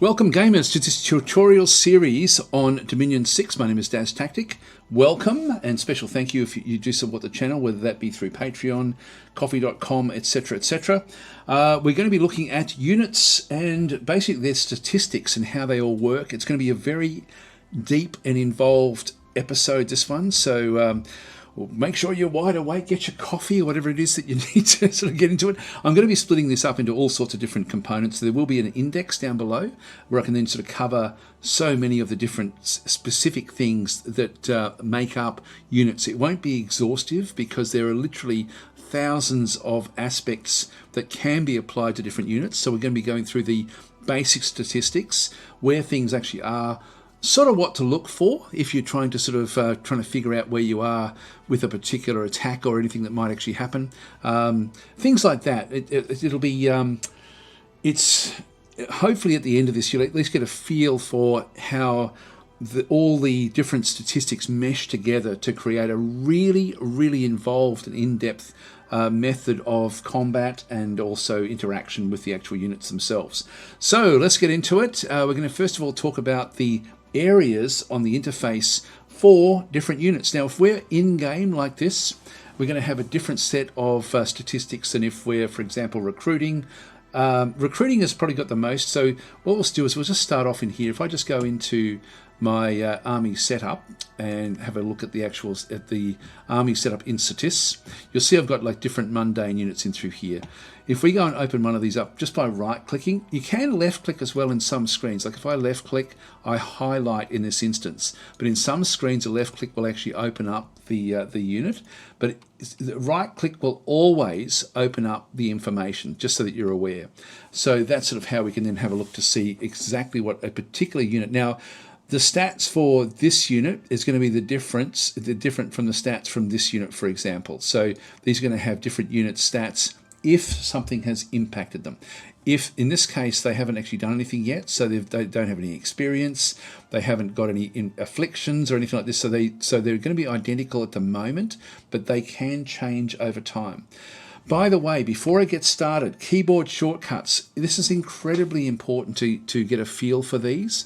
Welcome gamers to this tutorial series on Dominion 6. My name is DasTactic. Welcome and special thank you if you do support the channel, whether that be through Patreon, coffee.com, etc, etc. We're going to be looking at units and basically their statistics and how they all work. It's going to be a very deep and involved episode, this one, so make sure you're wide awake, get your coffee or whatever it is that you need to sort of get into it. I'm going to be splitting this up into all sorts of different components. There will be an index down below where I can then sort of cover so many of the different specific things that make up units. It won't be exhaustive because there are literally thousands of aspects that can be applied to different units. So we're going to be going through the basic statistics, where things actually are, sort of what to look for if you're trying to sort of trying to figure out where you are with a particular attack or anything that might actually happen. Things like that. It'll be, it's hopefully at the end of this you'll at least get a feel for how all the different statistics mesh together to create a really, really involved and in-depth method of combat and also interaction with the actual units themselves. So let's get into it. We're going to first of all talk about the areas on the interface for different units. Now, if we're in-game like this, we're going to have a different set of statistics than if we're, for example, recruiting. Recruiting has probably got the most, so what we'll do is we'll just start off in here. If I just go into my army setup and have a look at the army setup in Statis, you'll see I've got like different mundane units in through here. If we go and open one of these up just by right clicking, you can left click as well in some screens. Like if I left click, I highlight in this instance, but in some screens a left click will actually open up the unit, but the right click will always open up the information, just so that you're aware. So that's sort of how we can then have a look to see exactly what a particular unit. Now, the stats for this unit is going to be the different from the stats from this unit, for example. So these are going to have different unit stats if something has impacted them. If in this case they haven't actually done anything yet, so they don't have any experience, they haven't got any afflictions or anything like this, so they're going to be identical at the moment, but they can change over time. By the way, before I get started, keyboard shortcuts. This is incredibly important to get a feel for these.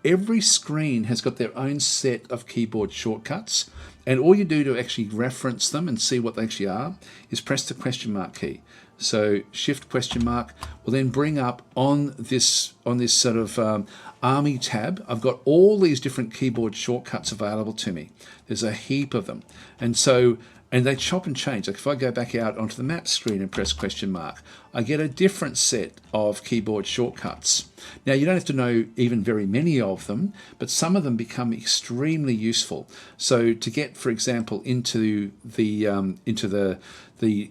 Every screen has got their own set of keyboard shortcuts, and all you do to actually reference them and see what they actually are is press the question mark key. So shift question mark will then bring up on this sort of army tab. I've got all these different keyboard shortcuts available to me. There's a heap of them, and they chop and change. Like if I go back out onto the map screen and press question mark, I get a different set of keyboard shortcuts. Now, you don't have to know even very many of them, but some of them become extremely useful. So to get, for example, into the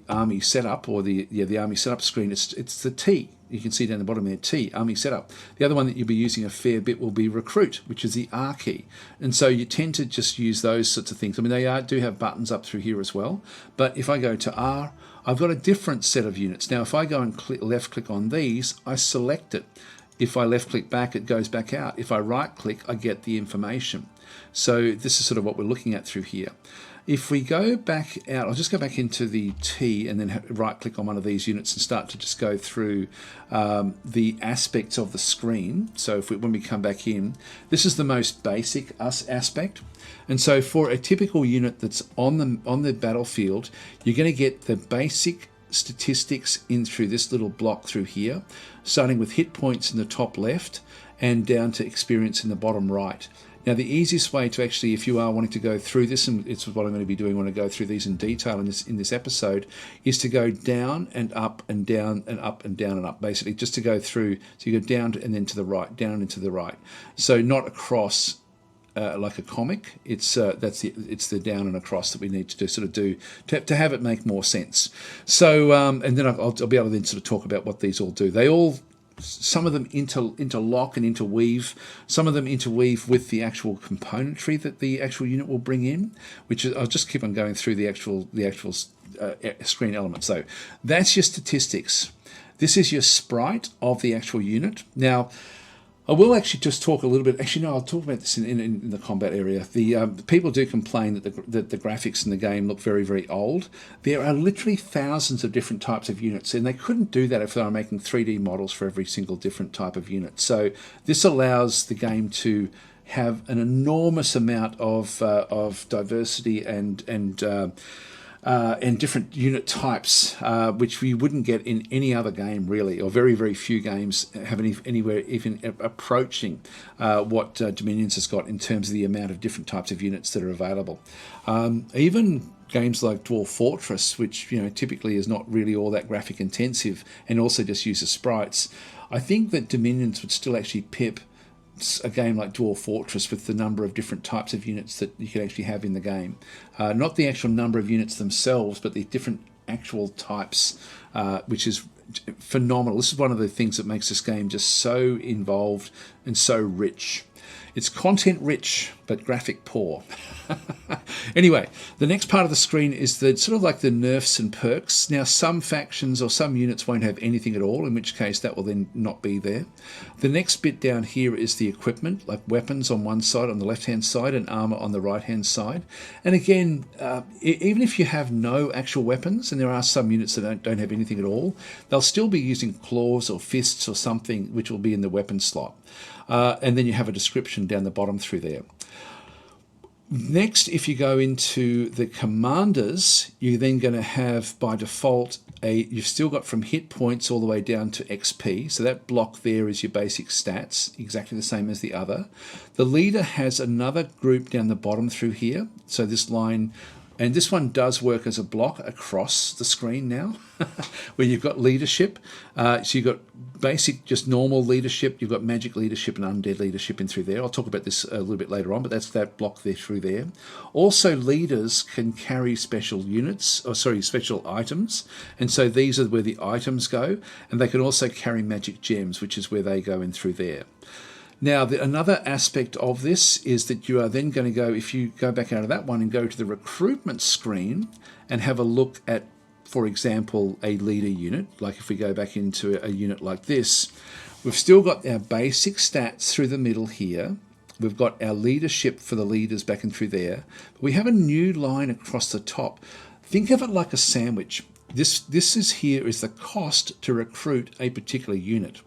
army setup or the army setup screen, it's the T. You can see down the bottom there, T, army setup. The other one that you'll be using a fair bit will be recruit, which is the R key. And so you tend to just use those sorts of things. I mean, they do have buttons up through here as well. But if I go to R, I've got a different set of units. Now, if I go and left click on these, I select it. If I left click back, it goes back out. If I right click, I get the information. So this is sort of what we're looking at through here. If we go back out, I'll just go back into the T and then right click on one of these units and start to just go through the aspects of the screen. So when we come back in, this is the most basic aspect. And so for a typical unit that's on the battlefield, you're going to get the basic statistics in through this little block through here, starting with hit points in the top left and down to experience in the bottom right. Now, the easiest way to actually, if you are wanting to go through this, and it's what I'm going to be doing when I go through these in detail in this episode, is to go down and up and down and up and down and up, basically, just to go through. So you go down and then to the right, down and to the right. So not across like a comic. It's the down and across that we need to sort of do to have it make more sense. So and then I'll be able to then sort of talk about what these all do. Some of them interlock and interweave. Some of them interweave with the actual componentry that the actual unit will bring in, which is, I'll just keep on going through the actual screen element. So that's your statistics. This is your sprite of the actual unit. Now, I will actually just talk a little bit. Actually, no, I'll talk about this in the combat area. The people do complain that the graphics in the game look very, very old. There are literally thousands of different types of units, and they couldn't do that if they were making 3D models for every single different type of unit. So this allows the game to have an enormous amount of diversity and different unit types, which we wouldn't get in any other game really, or very, very few games have anywhere even approaching what Dominions has got in terms of the amount of different types of units that are available. Even games like Dwarf Fortress, which typically is not really all that graphic intensive and also just uses sprites, I think that Dominions would still actually pip a game like Dwarf Fortress with the number of different types of units that you can actually have in the game. Not the actual number of units themselves, but the different actual types, which is phenomenal. This is one of the things that makes this game just so involved and so rich. It's content rich, but graphic poor. Anyway, the next part of the screen is the sort of like the nerfs and perks. Now, some factions or some units won't have anything at all, in which case that will then not be there. The next bit down here is the equipment, like weapons on one side, on the left-hand side, and armor on the right-hand side. And again, even if you have no actual weapons, and there are some units that don't have anything at all, they'll still be using claws or fists or something, which will be in the weapon slot. And then you have a description down the bottom through there. Next, if you go into the commanders, you're then going to have by default you've still got from hit points all the way down to XP. So that block there is your basic stats, exactly the same as the other. The leader has another group down the bottom through here. So this line, and this one does work as a block across the screen now, where you've got leadership. So you've got basic, just normal leadership. You've got magic leadership and undead leadership in through there. I'll talk about this a little bit later on, but that's that block there through there. Also, leaders can carry special units, special items. And so these are where the items go. And they can also carry magic gems, which is where they go in through there. Now, another aspect of this is that you are then going to go, if you go back out of that one and go to the recruitment screen and have a look at, for example, a leader unit, like if we go back into a unit like this, we've still got our basic stats through the middle here. We've got our leadership for the leaders back and through there. But we have a new line across the top. Think of it like a sandwich. This is the cost to recruit a particular unit.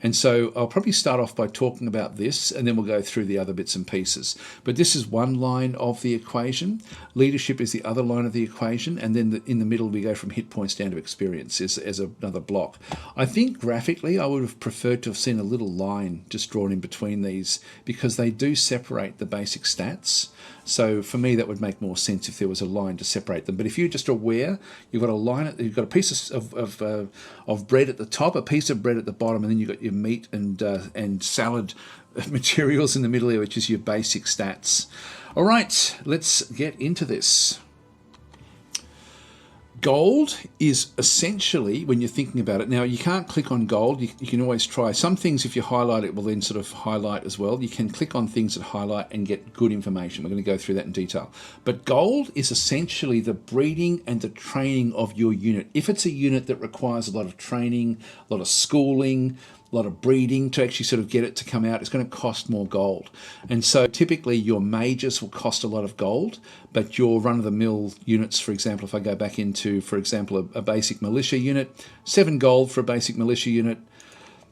And so I'll probably start off by talking about this, and then we'll go through the other bits and pieces. But this is one line of the equation. Leadership is the other line of the equation. And then in the middle, we go from hit points down to experience as another block. I think graphically, I would have preferred to have seen a little line just drawn in between these, because they do separate the basic stats. So for me, that would make more sense if there was a line to separate them. But if you're just aware, you've got a line, you've got a piece of bread at the top, a piece of bread at the bottom, and then you've got your meat and salad materials in the middle there, which is your basic stats. All right, let's get into this. Gold is essentially, when you're thinking about it, now you can't click on gold, you can always try. Some things, if you highlight it, will then sort of highlight as well. You can click on things that highlight and get good information. We're going to go through that in detail. But gold is essentially the breeding and the training of your unit. If it's a unit that requires a lot of training, a lot of schooling, a lot of breeding to actually sort of get it to come out, it's going to cost more gold. And so typically your mages will cost a lot of gold, but your run-of-the-mill units, for example, if I go back into, for example, a basic militia unit, 7 gold for a basic militia unit.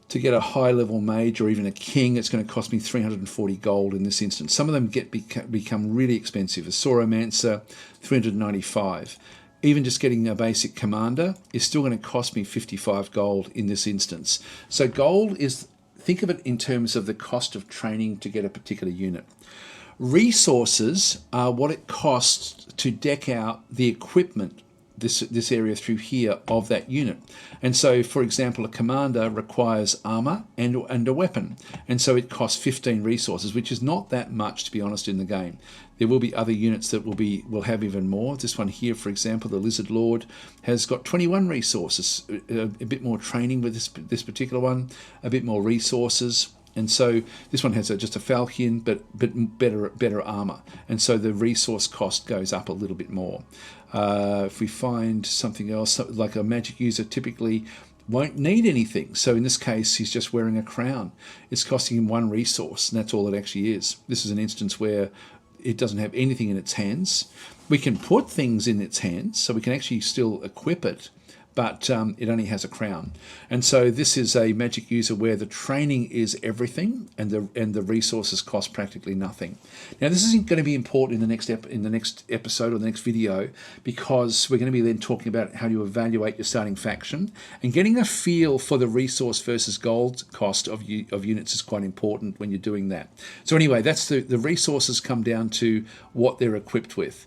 To get a high-level mage or even a king, it's going to cost me 340 gold in this instance. Some of them become really expensive. A Sauromancer, 395. Even just getting a basic commander is still going to cost me 55 gold in this instance. So gold is, think of it in terms of the cost of training to get a particular unit. Resources are what it costs to deck out the equipment, this area through here of that unit. And so, for example, a commander requires armor and a weapon. And so it costs 15 resources, which is not that much, to be honest, in the game. There will be other units that will have even more. This one here, for example, the Lizard Lord, has got 21 resources, a bit more training with this particular one, a bit more resources. And so this one has just a falchion, but better armor. And so the resource cost goes up a little bit more. If we find something else, like a magic user typically won't need anything. So in this case, he's just wearing a crown. It's costing him 1 resource, and that's all it actually is. This is an instance where it doesn't have anything in its hands. We can put things in its hands, so we can actually still equip it, but it only has a crown. And so this is a magic user where the training is everything, and the resources cost practically nothing. Now this isn't going to be important in the next episode or the next video, because we're going to be then talking about how to evaluate your starting faction, and getting a feel for the resource versus gold cost of units is quite important when you're doing that. So anyway, that's the resources come down to what they're equipped with.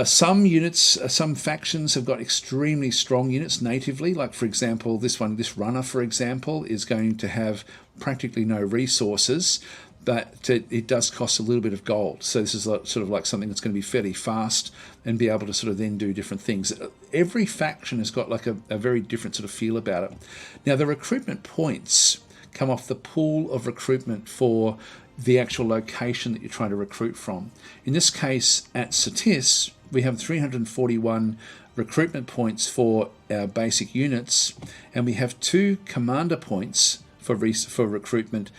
Some units, some factions have got extremely strong units natively, like for example this runner for example is going to have practically no resources, but it does cost a little bit of gold. So this is sort of like something that's going to be fairly fast and be able to sort of then do different things. Every faction has got like a very different sort of feel about it. Now the recruitment points come off the pool of recruitment for the actual location that you're trying to recruit from. In this case, at Satis, we have 341 recruitment points for our basic units, and we have 2 commander points for recruitment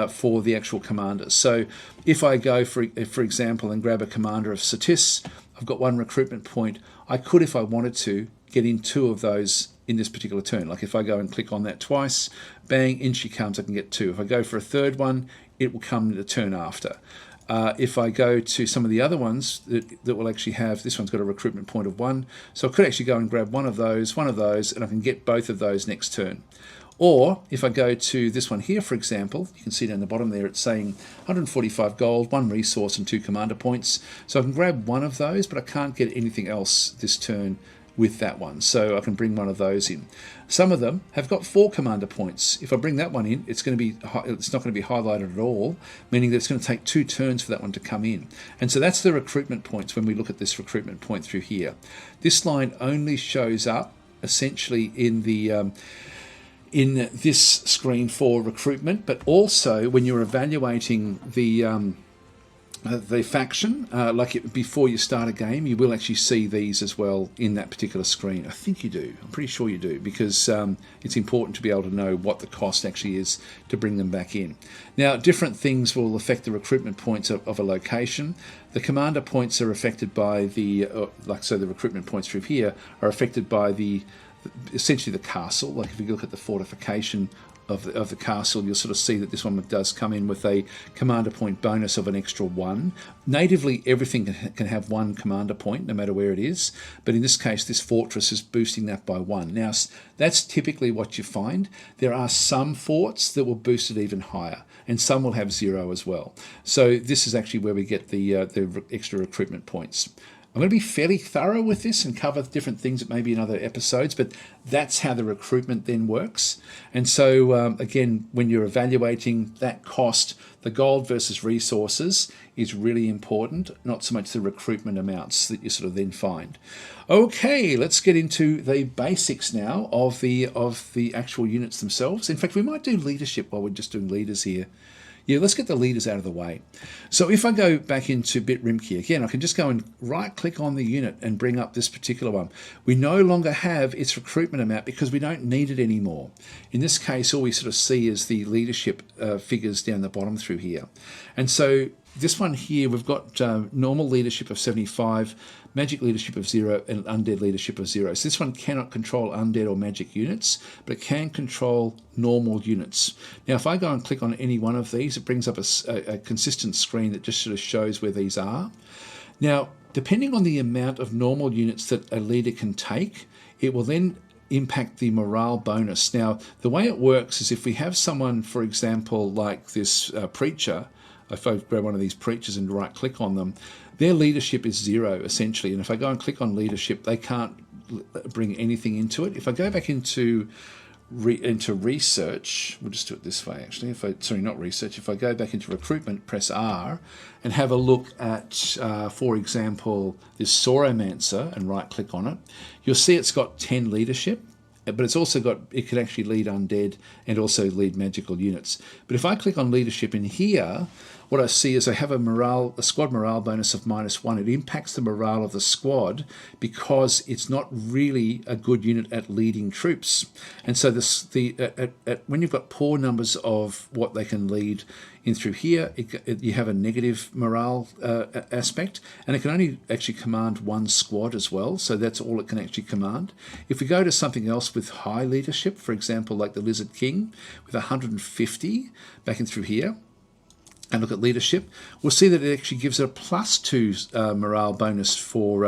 for the actual commanders. So if I go, for example, and grab a commander of Satis, I've got 1 recruitment point. I could, if I wanted to, get in 2 of those in this particular turn. Like if I go and click on that twice, bang, in she comes, I can get 2. If I go for a third one, it will come the turn after. If I go to some of the other ones that will actually have, this one's got a recruitment point of 1, so I could actually go and grab one of those, and I can get both of those next turn. Or if I go to this one here, for example, you can see down the bottom there, it's saying 145 gold, 1 resource and 2 commander points. So I can grab one of those, but I can't get anything else this turn with that one. So I can bring one of those in. Some of them have got 4 commander points. If I bring that one in, it's not going to be highlighted at all, meaning that it's going to take 2 turns for that one to come in. And so that's the recruitment points when we look at this recruitment point through here. This line only shows up essentially in the in this screen for recruitment, but also when you're evaluating the faction, before you start a game, you will actually see these as well in that particular screen. I think you do. I'm pretty sure you do, because it's important to be able to know what the cost actually is to bring them back in. Now, different things will affect the recruitment points of a location. The commander points are affected by the recruitment points through here are affected by essentially the castle. Like if you look at the fortification of the castle, you'll sort of see that this one does come in with a commander point bonus of an extra 1. Natively, everything can have 1 commander point, no matter where it is. But in this case, this fortress is boosting that by 1. Now, that's typically what you find. There are some forts that will boost it even higher, and some will have 0 as well. So this is actually where we get the extra recruitment points. I'm going to be fairly thorough with this and cover different things that maybe in other episodes, but that's how the recruitment then works. And so, again, when you're evaluating that cost, the gold versus resources is really important, not so much the recruitment amounts that you sort of then find. Okay, let's get into the basics now of the actual units themselves. In fact, we might do leadership while we're just doing leaders here. Yeah, let's get the leaders out of the way. So if I go back into Bitrimki again, I can just go and right-click on the unit and bring up this particular one. We no longer have its recruitment amount because we don't need it anymore. In this case, all we sort of see is the leadership figures down the bottom through here. And so this one here, we've got normal leadership of 75, magic leadership of 0, and undead leadership of 0. So this one cannot control undead or magic units, but it can control normal units. Now, if I go and click on any one of these, it brings up a consistent screen that just sort of shows where these are. Now, depending on the amount of normal units that a leader can take, it will then impact the morale bonus. Now, the way it works is if we have someone, for example, like this preacher, if I grab one of these preachers and right-click on them, their leadership is 0, essentially. And if I go and click on leadership, they can't bring anything into it. If I go back into research, we'll just do it this way, actually. Not research. If I go back into recruitment, press R, and have a look at, for example, this Sauromancer, and right-click on it, you'll see it's got 10 leadership. But it's also got, it can actually lead undead and also lead magical units. But if I click on leadership in here, what I see is I have a squad morale bonus of -1. It impacts the morale of the squad because it's not really a good unit at leading troops. And so when you've got poor numbers of what they can lead in through here, you have a negative morale aspect, and it can only actually command one squad as well, so that's all it can actually command. If we go to something else with high leadership, for example, like the Lizard King with 150 back in through here, and look at leadership, we'll see that it actually gives it a +2 morale bonus for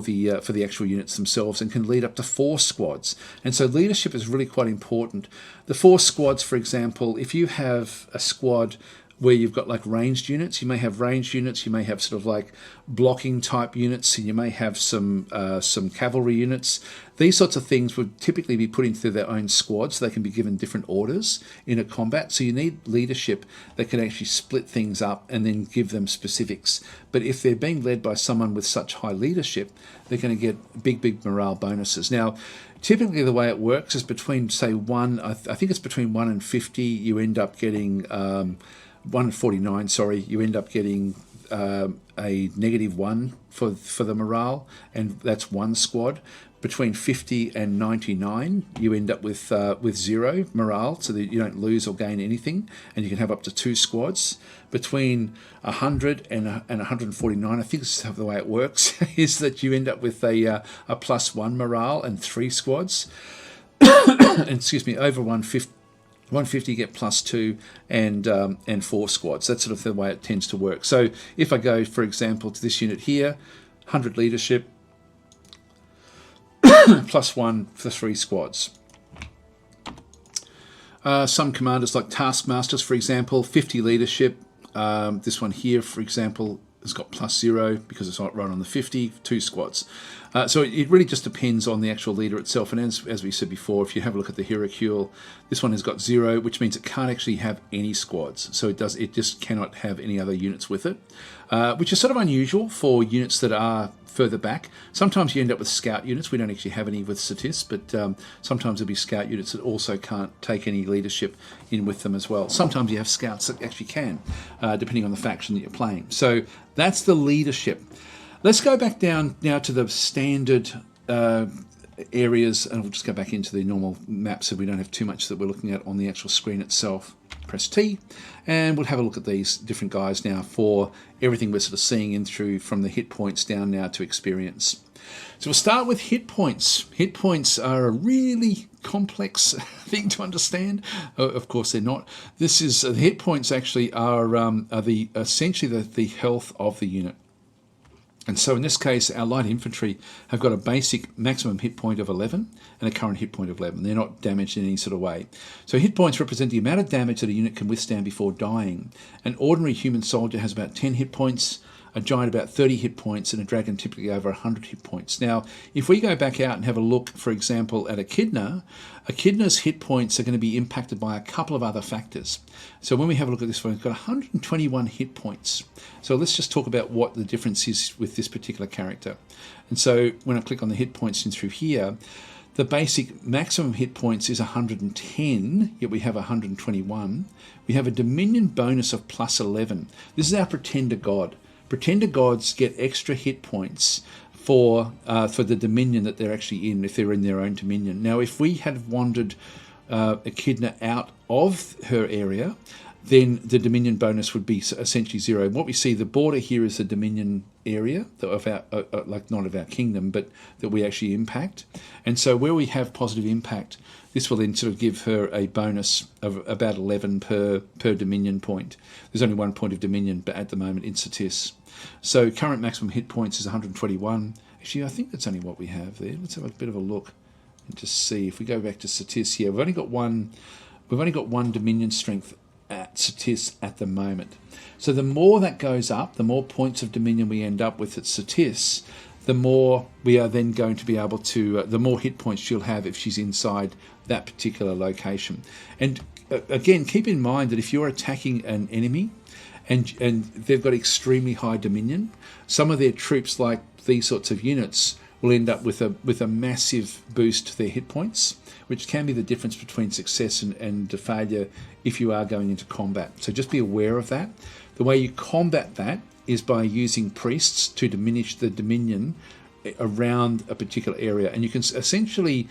the actual units themselves, and can lead up to 4 squads. And so leadership is really quite important. The 4 squads, for example, if you have a squad where you've got like ranged units, you may have ranged units, you may have sort of like blocking type units, and you may have some cavalry units. These sorts of things would typically be put into their own squads, so they can be given different orders in a combat. So you need leadership that can actually split things up and then give them specifics. But if they're being led by someone with such high leadership, they're going to get big morale bonuses. Now, typically the way it works is between, say, I think it's between 1 and 50, you end up getting 149, sorry, you end up getting a -1 for the morale, and that's 1 squad. Between 50 and 99, you end up with 0 morale, so that you don't lose or gain anything, and you can have up to 2 squads. Between 100 and 149, I think this is the way it works, is that you end up with a +1 morale and 3 squads. Excuse me, over 150 you get +2 and 4 squads. That's sort of the way it tends to work. So if I go, for example, to this unit here, 100 leadership, +1 for 3 squads. Some commanders like Taskmasters, for example, 50 leadership. This one here, for example, has got +0 because it's right on the 50, 2 squads. So it really just depends on the actual leader itself. And as we said before, if you have a look at the Hierarchule, this one has got 0, which means it can't actually have any squads. So it just cannot have any other units with it, which is sort of unusual for units that are further back. Sometimes you end up with scout units. We don't actually have any with Satis, but sometimes there'll be scout units that also can't take any leadership in with them as well. Sometimes you have scouts that actually can, depending on the faction that you're playing. So that's the leadership. Let's go back down now to the standard areas, and we'll just go back into the normal map so we don't have too much that we're looking at on the actual screen itself. Press T, and we'll have a look at these different guys now for everything we're sort of seeing in through from the hit points down now to experience. So we'll start with hit points. Hit points are a really complex thing to understand. Of course, they're not. This is the hit points actually are essentially the health of the unit. And so in this case, our light infantry have got a basic maximum hit point of 11 and a current hit point of 11. They're not damaged in any sort of way. So hit points represent the amount of damage that a unit can withstand before dying. An ordinary human soldier has about 10 hit points, a giant about 30 hit points, and a dragon typically over 100 hit points. Now, if we go back out and have a look, for example, at Echidna's hit points are going to be impacted by a couple of other factors. So when we have a look at this one, we've got 121 hit points. So let's just talk about what the difference is with this particular character. And so when I click on the hit points in through here, the basic maximum hit points is 110, yet we have 121. We have a Dominion bonus of +11. This is our Pretender God. Pretender gods get extra hit points for the dominion that they're actually in, if they're in their own dominion. Now, if we had wandered Echidna out of her area, then the dominion bonus would be essentially 0. And what we see, the border here is the dominion area of our, like not of our kingdom, but that we actually impact. And so where we have positive impact, this will then sort of give her a bonus of about 11 per dominion point. There's only 1 point of dominion, but at the moment in Satis. So current maximum hit points is 121. Actually, I think that's only what we have there. Let's have a bit of a look and just see. If we go back to Satis here, we've only got one dominion strength at Satis at the moment. So the more that goes up, the more points of dominion we end up with at Satis, the more we are then going to be able to, the more hit points she'll have if she's inside that particular location. And again, keep in mind that if you're attacking an enemy and they've got extremely high dominion, some of their troops, like these sorts of units, will end up with a massive boost to their hit points, which can be the difference between success and failure if you are going into combat. So just be aware of that. The way you combat that is by using priests to diminish the dominion around a particular area, and you can essentially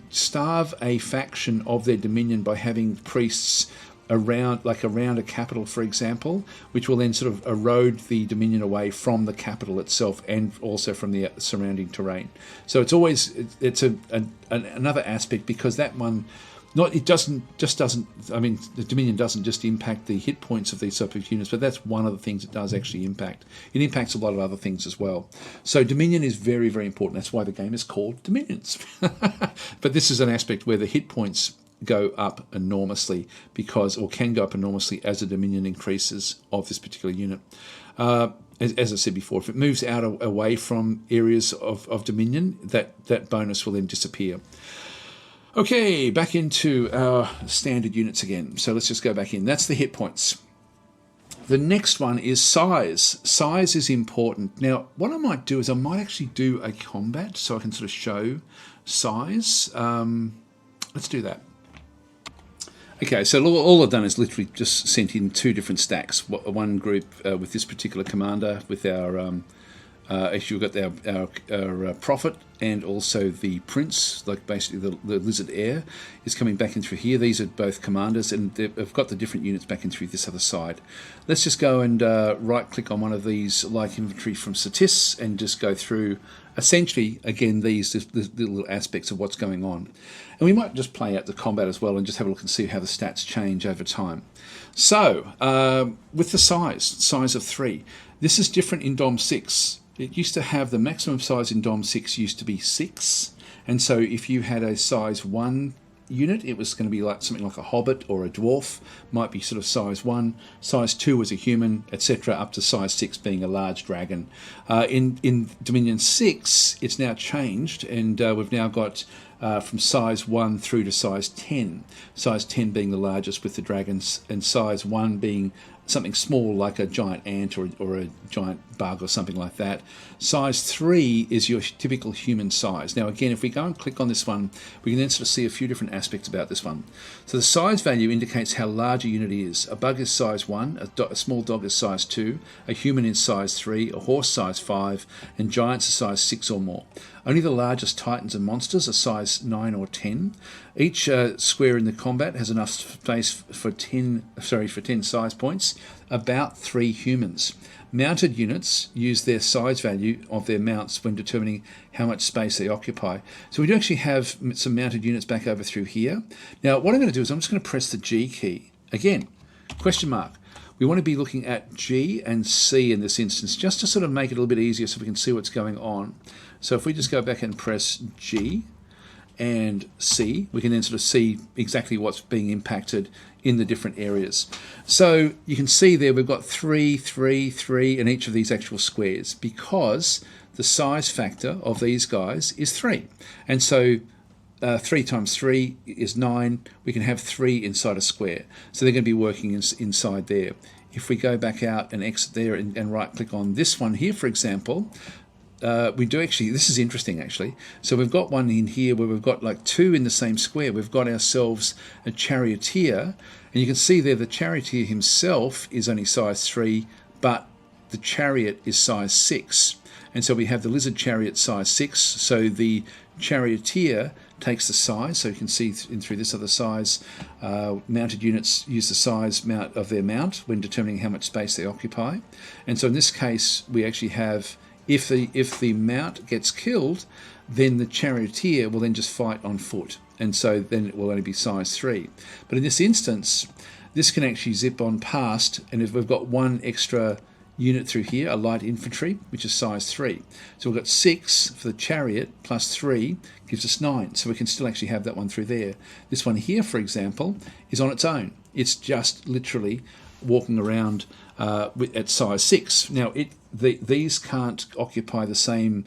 starve a faction of their dominion by having priests around a capital, for example, which will then sort of erode the dominion away from the capital itself and also from the surrounding terrain. So it's another aspect, because that one, the dominion doesn't just impact the hit points of these type of units, but that's one of the things it does actually impact. It impacts a lot of other things as well. So dominion is very, very important. That's why the game is called Dominions. But this is an aspect where the hit points go up enormously can go up enormously as the dominion increases of this particular unit. As I said before, if it moves out away from areas of dominion, that bonus will then disappear. Okay, back into our standard units again. So let's just go back in. That's the hit points. The next one is size. Size is important. Now, what I might do is I might actually do a combat so I can sort of show size. Let's do that. Okay, so all I've done is literally just sent in two different stacks. One group with this particular commander, with our actually we've got our prophet, and also the prince, like basically the lizard heir, is coming back in through here. These are both commanders, and they've got the different units back in through this other side. Let's just go and right-click on one of these like inventory from Satis and just go through, essentially, again, these little aspects of what's going on. And we might just play out the combat as well and just have a look and see how the stats change over time. So, with the size of 3, this is different in Dom 6. It used to have the maximum size in Dom 6 used to be 6. And so if you had a size 1 unit, it was going to be like something like a hobbit or a dwarf, might be sort of size 1. Size 2 was a human, etc., up to size 6 being a large dragon. In Dominion 6, it's now changed, and we've now got from size 1 through to size 10. Size 10 being the largest with the dragons, and size 1 being something small like a giant ant or a giant bug or something like that. Size 3 is your typical human size. Now again, if we go and click on this one, we can then sort of see a few different aspects about this one. So the size value indicates how large a unit is. A bug is size 1, a small dog is size 2, a human is size 3, a horse size 5, and giants are size 6 or more. Only the largest titans and monsters are size 9 or 10. Each square in the combat has enough space for 10 size points, about 3 humans. Mounted units use their size value of their mounts when determining how much space they occupy. So we do actually have some mounted units back over through here. Now what I'm going to do is I'm just going to press the G key. Again, question mark. We want to be looking at G and C in this instance, just to sort of make it a little bit easier so we can see what's going on. So if we just go back and press G and C, we can then sort of see exactly what's being impacted in the different areas. So you can see there we've got 3, 3, 3 in each of these actual squares, because the size factor of these guys is 3. And so 3 times 3 is 9. We can have 3 inside a square. So they're going to be working inside there. If we go back out and exit there and right click on this one here, for example, we do actually, this is interesting actually. So we've got one in here where we've got like 2 in the same square. We've got ourselves a charioteer, and you can see there the charioteer himself is only size 3, but the chariot is size 6. And so we have the lizard chariot size 6. So the charioteer takes the size, so you can see in through this other size. Mounted units use the size of their mount when determining how much space they occupy. And so in this case, we actually have, if the mount gets killed, then the charioteer will then just fight on foot, and so then it will only be size 3. But in this instance, this can actually zip on past, and if we've got one extra unit through here, a light infantry, which is size 3. So we've got 6 for the chariot, plus 3 gives us 9. So we can still actually have that one through there. This one here, for example, is on its own. It's just literally walking around at size 6. Now these can't occupy the same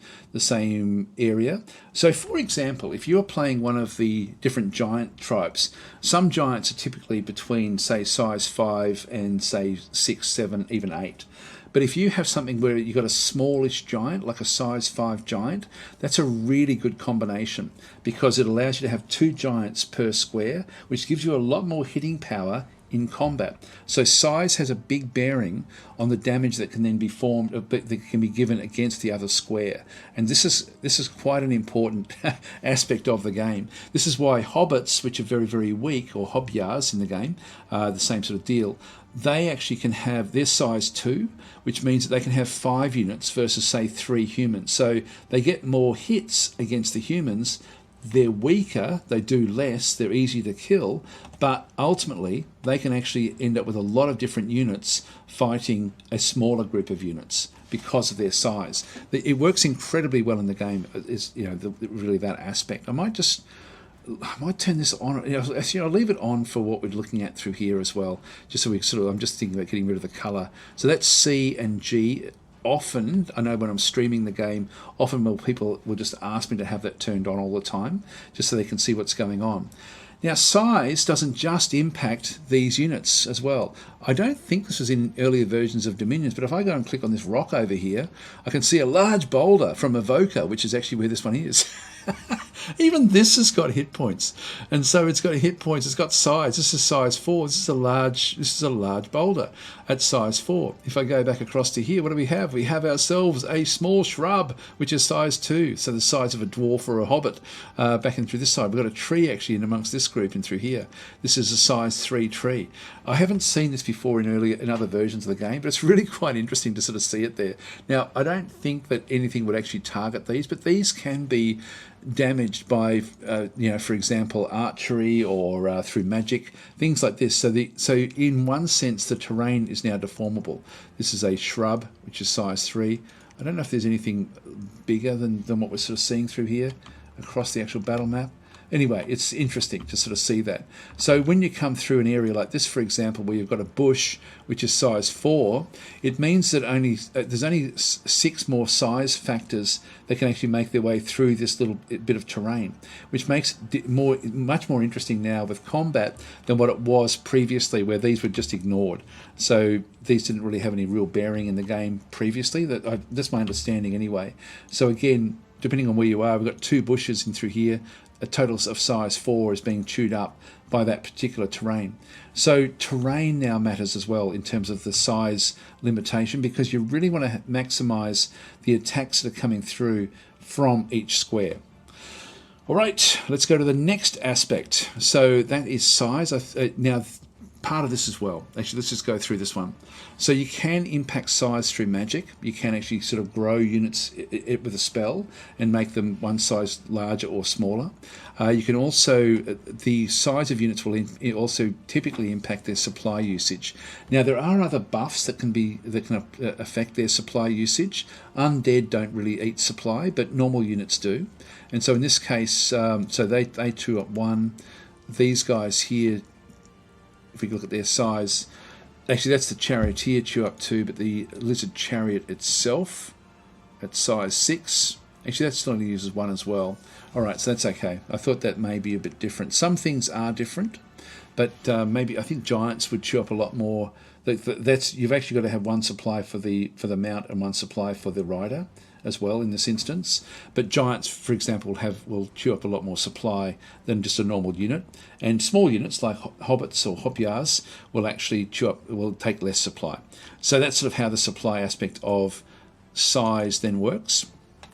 area. So for example, if you're playing one of the different giant tribes, some giants are typically between say size 5 and say 6, 7, even 8. But if you have something where you've got a smallish giant, like a size 5 giant, that's a really good combination because it allows you to have 2 giants per square, which gives you a lot more hitting power in combat. So size has a big bearing on the damage that can then be formed, that can be given against the other square. And this is quite an important aspect of the game. This is why hobbits, which are very, very weak, or hobyars in the game, the same sort of deal, they actually can have their size 2, which means that they can have 5 units versus, say, 3 humans. So they get more hits against the humans. They're weaker, they do less, they're easy to kill, but ultimately they can actually end up with a lot of different units fighting a smaller group of units because of their size. It works incredibly well in the game, is really that aspect. I might turn this on. I'll leave it on for what we're looking at through here as well, just so we I'm just thinking about getting rid of the color. So that's C and G. Often, I know when I'm streaming the game, often people will just ask me to have that turned on all the time, just so they can see what's going on. Now, size doesn't just impact these units as well. I don't think this was in earlier versions of Dominions, but if I go and click on this rock over here, I can see a large boulder from Evoker, which is actually where this one is. Even this has got hit points, and so it's got hit points. It's got size. This is size 4. This is a large boulder at size 4. If I go back across to here, what do we have? We have ourselves a small shrub, which is size 2, so the size of a dwarf or a hobbit. Back in through this side, we've got a tree actually in amongst this group and through here. This is a size 3 tree. I haven't seen this before in other versions of the game, but it's really quite interesting to sort of see it there. Now, I don't think that anything would actually target these, but these can be damaged by, for example, archery or through magic, things like this. So in one sense, the terrain is now deformable. This is a shrub, which is size 3. I don't know if there's anything bigger than what we're sort of seeing through here across the actual battle map. Anyway, it's interesting to sort of see that. So when you come through an area like this, for example, where you've got a bush, which is size 4, it means that there's only 6 more size factors that can actually make their way through this little bit of terrain, which makes it much more interesting now with combat than what it was previously, where these were just ignored. So these didn't really have any real bearing in the game previously. That's my understanding anyway. So again, depending on where you are, we've got 2 bushes in through here. A total of size 4 is being chewed up by that particular terrain. So terrain now matters as well in terms of the size limitation, because you really want to maximize the attacks that are coming through from each square. All right, let's go to the next aspect. So that is size. Now, part of this as well. Actually, let's just go through this one. So you can impact size through magic. You can actually sort of grow units with a spell and make them one size larger or smaller. You can also, the size of units will also typically impact their supply usage. Now, there are other buffs that can affect their supply usage. Undead don't really eat supply, but normal units do. And so in this case, so they chew up 1. These guys here, if we look at their size, actually that's the charioteer chew up 2, but the lizard chariot itself at size 6, actually that still only uses 1 as well. Alright, so that's okay. I thought that may be a bit different. Some things are different, but maybe I think giants would chew up a lot more. You've actually got to have 1 supply for the mount and 1 supply for the rider as well in this instance. But giants, for example, will chew up a lot more supply than just a normal unit. And small units like hobbits or hobyars will actually will take less supply. So that's sort of how the supply aspect of size then works.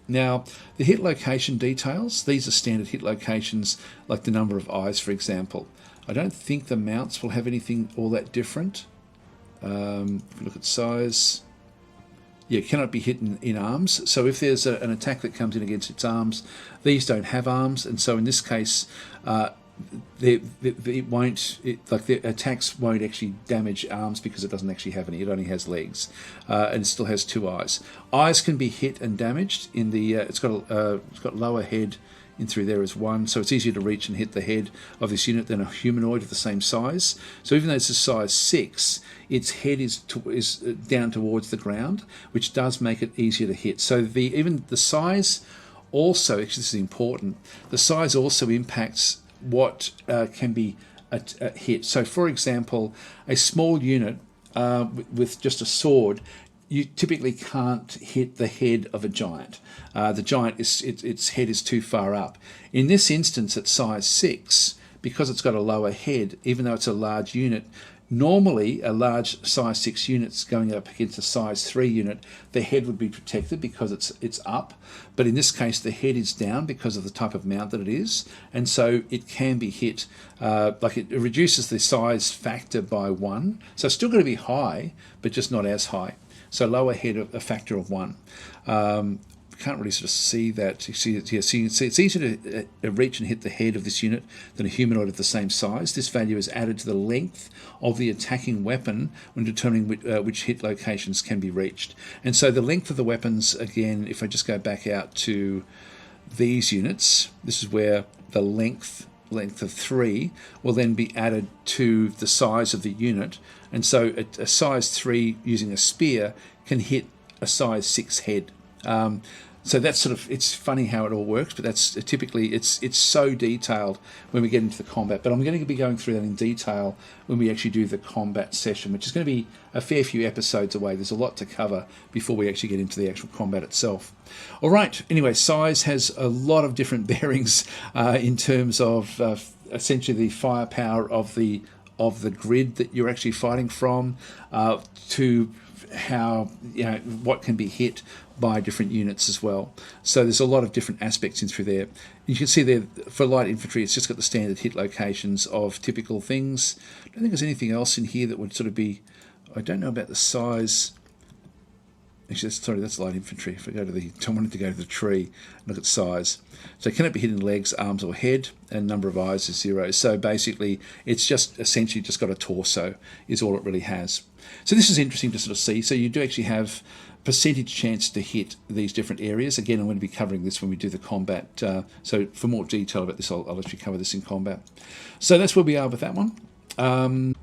Now, the hit location details, these are standard hit locations, like the number of eyes, for example. I don't think the mounts will have anything all that different. If you look at size, yeah, cannot be hit in arms. So if there's an attack that comes in against its arms, these don't have arms, and so in this case, the attacks won't actually damage arms because it doesn't actually have any. It only has legs, and it still has 2 eyes. Eyes can be hit and damaged. In the it's got lower head in through there as 1, so it's easier to reach and hit the head of this unit than a humanoid of the same size. So even though it's a size 6, its head is down towards the ground, which does make it easier to hit. So even the size also, actually this is important, the size also impacts what can be hit. So for example, a small unit with just a sword you typically can't hit the head of a giant. The giant, its head is too far up. In this instance, at size 6, because it's got a lower head, even though it's a large unit, normally a large size 6 unit's going up against a size 3 unit, the head would be protected because it's up. But in this case, the head is down because of the type of mount that it is, and so it can be hit. It reduces the size factor by 1. So it's still going to be high, but just not as high. So lower head, a factor of 1. Can't really sort of see that. You see it here. So you can see it's easier to reach and hit the head of this unit than a humanoid of the same size. This value is added to the length of the attacking weapon when determining which hit locations can be reached. And so the length of the weapons, again, if I just go back out to these units, this is where the length of 3 will then be added to the size of the unit. And so a size 3 using a spear can hit a size 6 head. So that's sort of, it's funny how it all works, but that's typically, it's so detailed when we get into the combat. But I'm going to be going through that in detail when we actually do the combat session, which is going to be a fair few episodes away. There's a lot to cover before we actually get into the actual combat itself. All right, anyway, size has a lot of different bearings in terms of essentially the firepower of the grid that you're actually fighting from, to how, what can be hit by different units as well. So there's a lot of different aspects in through there. You can see there for light infantry, it's just got the standard hit locations of typical things. I don't think there's anything else in here that would sort of be, I don't know about the size. Actually, that's light infantry. If I wanted to go to the tree and look at size. So can it be hit in legs, arms or head? And number of eyes is 0. So basically, it's just essentially just got a torso is all it really has. So this is interesting to sort of see. So you do actually have percentage chance to hit these different areas. Again, I'm going to be covering this when we do the combat. So for more detail about this, I'll actually cover this in combat. So that's where we are with that one.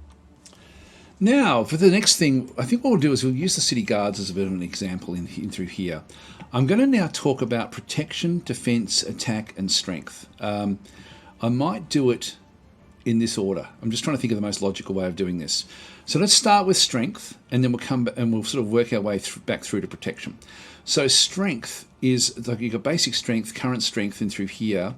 Now, for the next thing, I think what we'll do is we'll use the city guards as a bit of an example in through here. I'm going to now talk about protection, defense, attack, and strength. I might do it in this order. I'm just trying to think of the most logical way of doing this. So let's start with strength, and then we'll come back and we'll sort of work our way back through to protection. So strength is like you've got basic strength, current strength, and through here.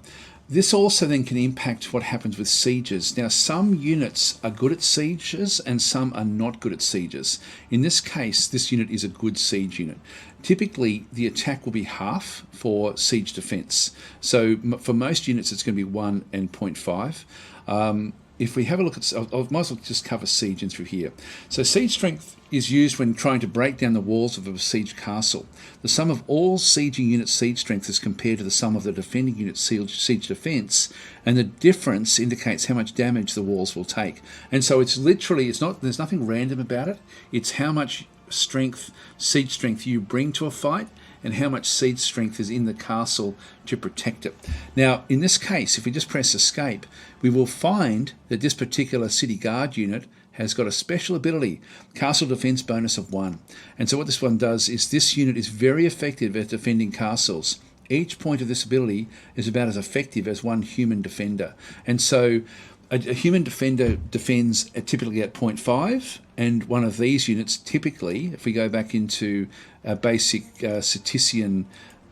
This also then can impact what happens with sieges. Now, some units are good at sieges and some are not good at sieges. In this case, this unit is a good siege unit. Typically, the attack will be half for siege defense. So for most units, it's going to be 1 and 0.5. If we have a look at, I might as well just cover siege in through here. So siege strength is used when trying to break down the walls of a besieged castle. The sum of all sieging units' siege strength is compared to the sum of the defending unit's siege defense, and the difference indicates how much damage the walls will take. And so it's literally, there's nothing random about it. It's how much siege strength you bring to a fight, and how much siege strength is in the castle to protect it. Now, in this case, if we just press escape, we will find that this particular city guard unit has got a special ability, castle defense bonus of 1. And so what this one does is this unit is very effective at defending castles. Each point of this ability is about as effective as one human defender. And so a human defender defends typically at 0.5, and one of these units typically, if we go back into a basic Cetician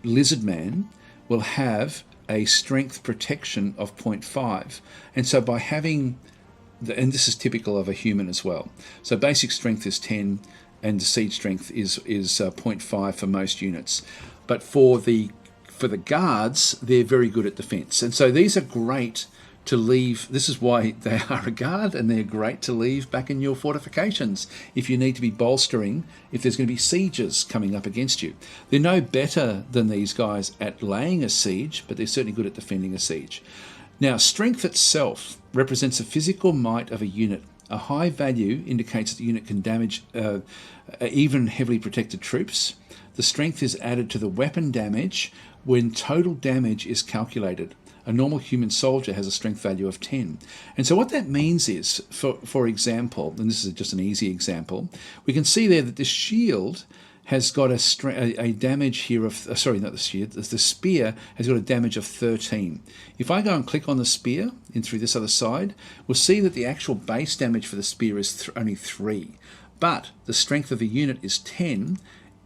lizard man, will have a strength protection of 0.5. And so by having, and this is typical of a human as well, so basic strength is 10 and the siege strength is 0.5 for most units. But for the guards, they're very good at defense. And so these are great to leave. This is why they are a guard, and they're great to leave back in your fortifications if you need to be bolstering, if there's going to be sieges coming up against you. They're no better than these guys at laying a siege, but they're certainly good at defending a siege. Now, strength itself represents the physical might of a unit. A high value indicates that the unit can damage even heavily protected troops. The strength is added to the weapon damage when total damage is calculated. A normal human soldier has a strength value of 10. And so what that means is, for example, and this is just an easy example, we can see there that this shield has got a damage here of, sorry, not the shield, the spear has got a damage of 13. If I go and click on the spear in through this other side, we'll see that the actual base damage for the spear is only 3. but the strength of the unit is 10,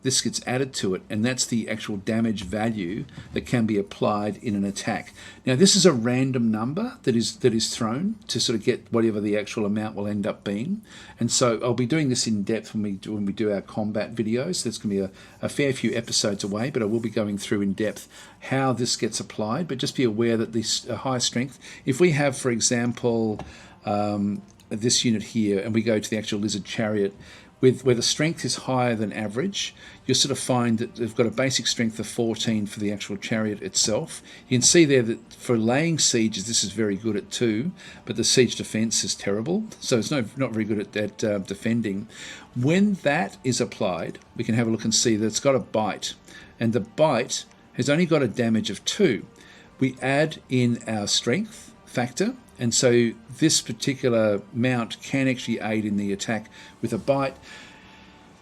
this gets added to it, and that's the actual damage value that can be applied in an attack. Now, this is a random number that is thrown to sort of get whatever the actual amount will end up being. And so I'll be doing this in depth when we do our combat videos. There's going to be a fair few episodes away, but I will be going through in depth how this gets applied. But just be aware that this high strength, if we have, for example, this unit here, and we go to the actual lizard chariot, where the strength is higher than average, you'll sort of find that they've got a basic strength of 14 for the actual chariot itself. You can see there that for laying sieges, this is very good at 2, but the siege defense is terrible, so it's not very good at defending. When that is applied, we can have a look and see that it's got a bite, and the bite has only got a damage of 2. We add in our strength factor, and so this particular mount can actually aid in the attack with a bite.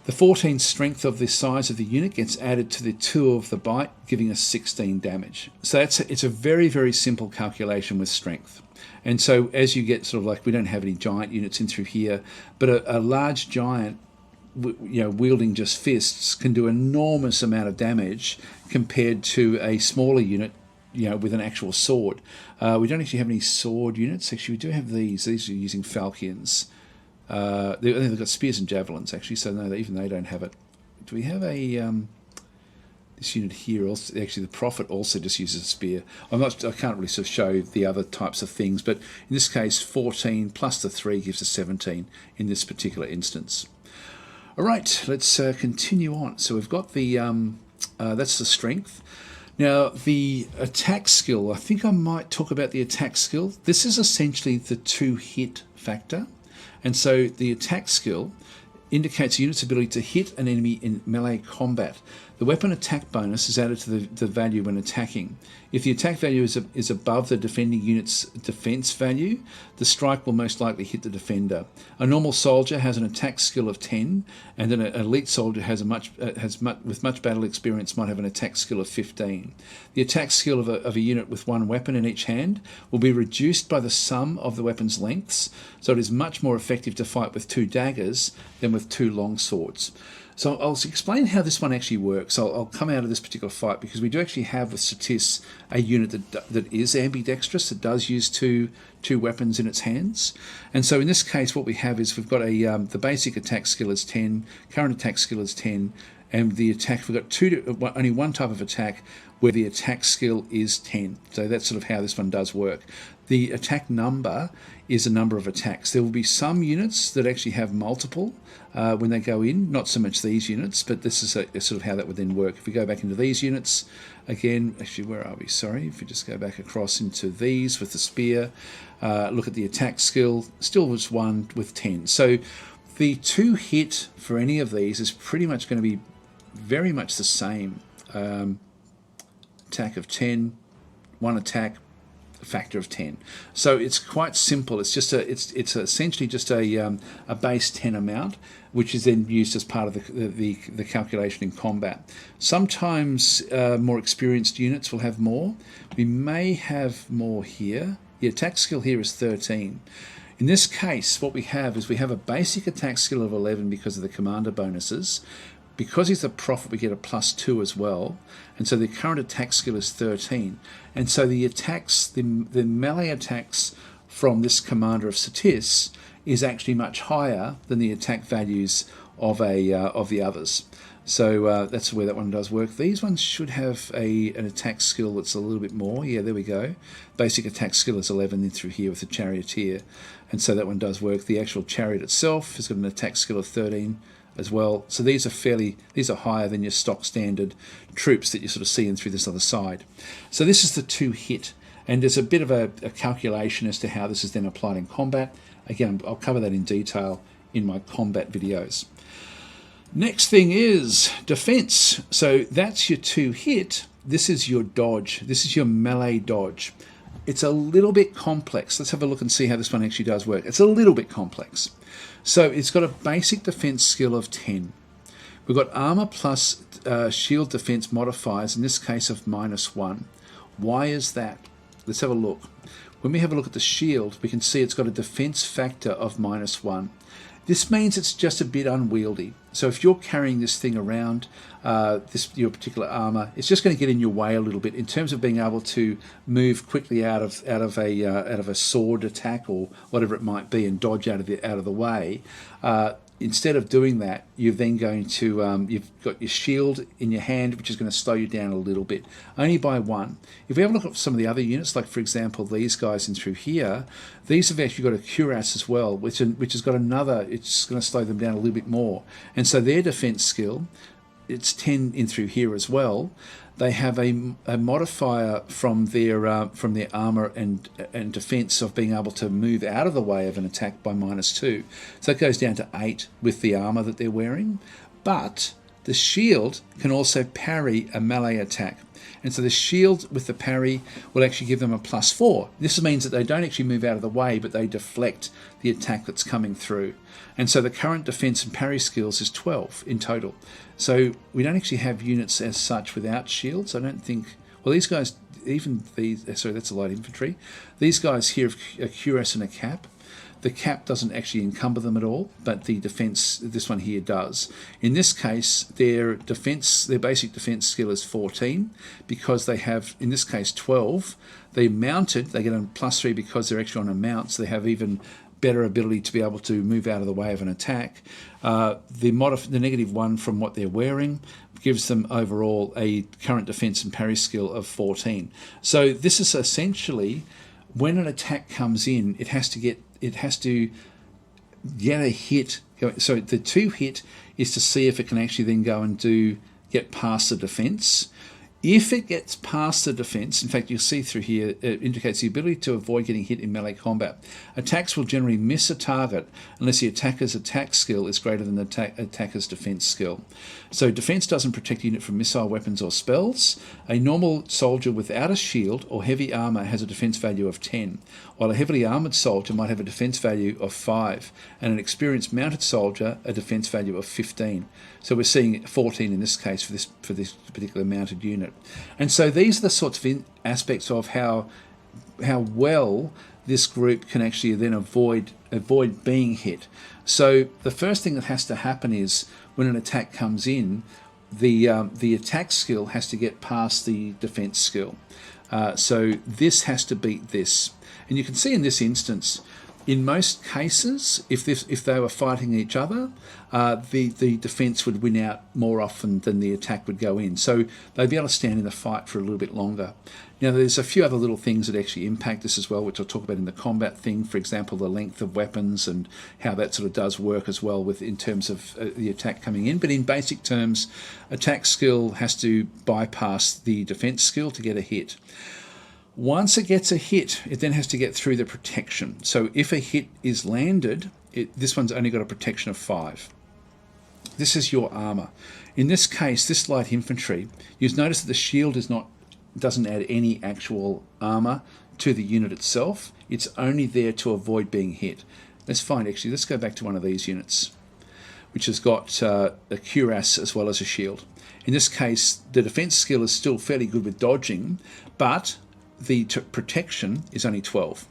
The 14 strength of the size of the unit gets added to the 2 of the bite, giving us 16 damage. So it's a very, very simple calculation with strength. And so as you get sort of like, we don't have any giant units in through here, but a large giant, wielding just fists can do enormous amount of damage compared to a smaller unit, with an actual sword. We don't actually have any sword units. Actually, we do have these. These are using falchions. They've got spears and javelins, actually, so no, even they don't have it. Do we have this unit here? Also, actually, the prophet also just uses a spear. I can't really sort of show the other types of things, but in this case, 14 plus the 3 gives us 17 in this particular instance. All right, let's continue on. So we've got the that's the strength. Now, the attack skill, I think I might talk about the attack skill. This is essentially the 2-hit factor. And so the attack skill indicates a unit's ability to hit an enemy in melee combat. The weapon attack bonus is added to the value when attacking. If the attack value is above the defending unit's defense value, the strike will most likely hit the defender. A normal soldier has an attack skill of 10, and then an elite soldier with much battle experience might have an attack skill of 15. The attack skill of a unit with 1 weapon in each hand will be reduced by the sum of the weapon's lengths, so it is much more effective to fight with 2 daggers than with 2 long swords. So I'll explain how this one actually works. I'll come out of this particular fight because we do actually have with Satis a unit that is ambidextrous, that does use two weapons in its hands. And so in this case, what we have is we've got the basic attack skill is 10, current attack skill is 10, and the attack, we've got only one type of attack where the attack skill is 10. So that's sort of how this one does work. The attack number is a number of attacks. There will be some units that actually have multiple when they go in, not so much these units, but this is sort of how that would then work. If we go back into these units, again, actually, where are we? Sorry, if we just go back across into these with the spear, look at the attack skill, still was 1 with 10. So the 2-hit for any of these is pretty much going to be very much the same. Attack of 10, 1 attack, a factor of 10. So it's quite simple. It's just it's essentially just a base 10 amount, which is then used as part of the calculation in combat. Sometimes more experienced units will have more. We may have more here. The attack skill here is 13. In this case, what we have is we have a basic attack skill of 11 because of the commander bonuses. Because he's the prophet, we get a +2 as well, and so the current attack skill is 13. And so the attacks, the melee attacks from this commander of Satis is actually much higher than the attack values of the others. So that's the way that one does work. These ones should have an attack skill that's a little bit more. Yeah, there we go. Basic attack skill is 11 in through here with the charioteer, and so that one does work. The actual chariot itself has got an attack skill of 13. As well. So these are higher than your stock standard troops that you sort of see in through this other side. So this is the 2-hit, and there's a bit of a calculation as to how this is then applied in combat. Again, I'll cover that in detail in my combat videos. Next thing is defense. So that's your 2-hit. This is your dodge. This is your melee dodge. It's a little bit complex. Let's have a look and see how this one actually does work. It's a little bit complex. So it's got a basic defense skill of 10. We've got armor plus shield defense modifiers, in this case of -1. Why is that? Let's have a look. When we have a look at the shield, we can see it's got a defense factor of -1. This means it's just a bit unwieldy. So if you're carrying this thing around, your particular armor, it's just going to get in your way a little bit in terms of being able to move quickly out of a sword attack or whatever it might be and dodge out of the way. Instead of doing that, you're then going to, you've got your shield in your hand, which is going to slow you down a little bit, only by 1. If we have a look at some of the other units, like for example these guys in through here, these have actually got a cuirass as well, which has got another, it's going to slow them down a little bit more. And so their defense skill, it's 10 in through here as well. They have a modifier from their armor and defense of being able to move out of the way of an attack by -2. So that goes down to 8 with the armor that they're wearing. But the shield can also parry a melee attack. And so the shield with the parry will actually give them a +4. This means that they don't actually move out of the way, but they deflect the attack that's coming through. And so the current defense and parry skills is 12 in total. So we don't actually have units as such without shields. I don't think... Well, these guys, even these... Sorry, that's a light infantry. These guys here have a cuirass and a cap. The cap doesn't actually encumber them at all, but the defense, this one here does. In this case, their basic defense skill is 14 because they have, in this case, 12. They're mounted, they get a +3 because they're actually on a mount, so they have even better ability to be able to move out of the way of an attack. The -1 from what they're wearing gives them overall a current defense and parry skill of 14. So this is essentially, when an attack comes in, it has to get a hit. So the 2 hit is to see if it can actually then go and get past the defense. If it gets past the defense, in fact, you'll see through here, it indicates the ability to avoid getting hit in melee combat. Attacks will generally miss a target unless the attacker's attack skill is greater than the attacker's defense skill. So defense doesn't protect the unit from missile weapons or spells. A normal soldier without a shield or heavy armor has a defense value of 10, while a heavily armored soldier might have a defense value of 5, and an experienced mounted soldier a defense value of 15. So we're seeing 14 in this case for this particular mounted unit. And so these are the sorts of aspects of how well this group can actually then avoid being hit. So the first thing that has to happen is when an attack comes in, the attack skill has to get past the defense skill. So this has to beat this. And you can see in this instance, in most cases, if they were fighting each other, the defense would win out more often than the attack would go in. So they'd be able to stand in the fight for a little bit longer. Now, there's a few other little things that actually impact this as well, which I'll talk about in the combat thing. For example, the length of weapons and how that sort of does work as well in terms of the attack coming in. But in basic terms, attack skill has to bypass the defense skill to get a hit. Once it gets a hit, it then has to get through the protection. So if a hit is landed, this one's only got a protection of 5. This is your armor. In this case, this light infantry, you'll notice that the shield doesn't add any actual armor to the unit itself. It's only there to avoid being hit. Let's go back to one of these units, which has got a cuirass as well as a shield. In this case, the defense skill is still fairly good with dodging, but the protection is only 12.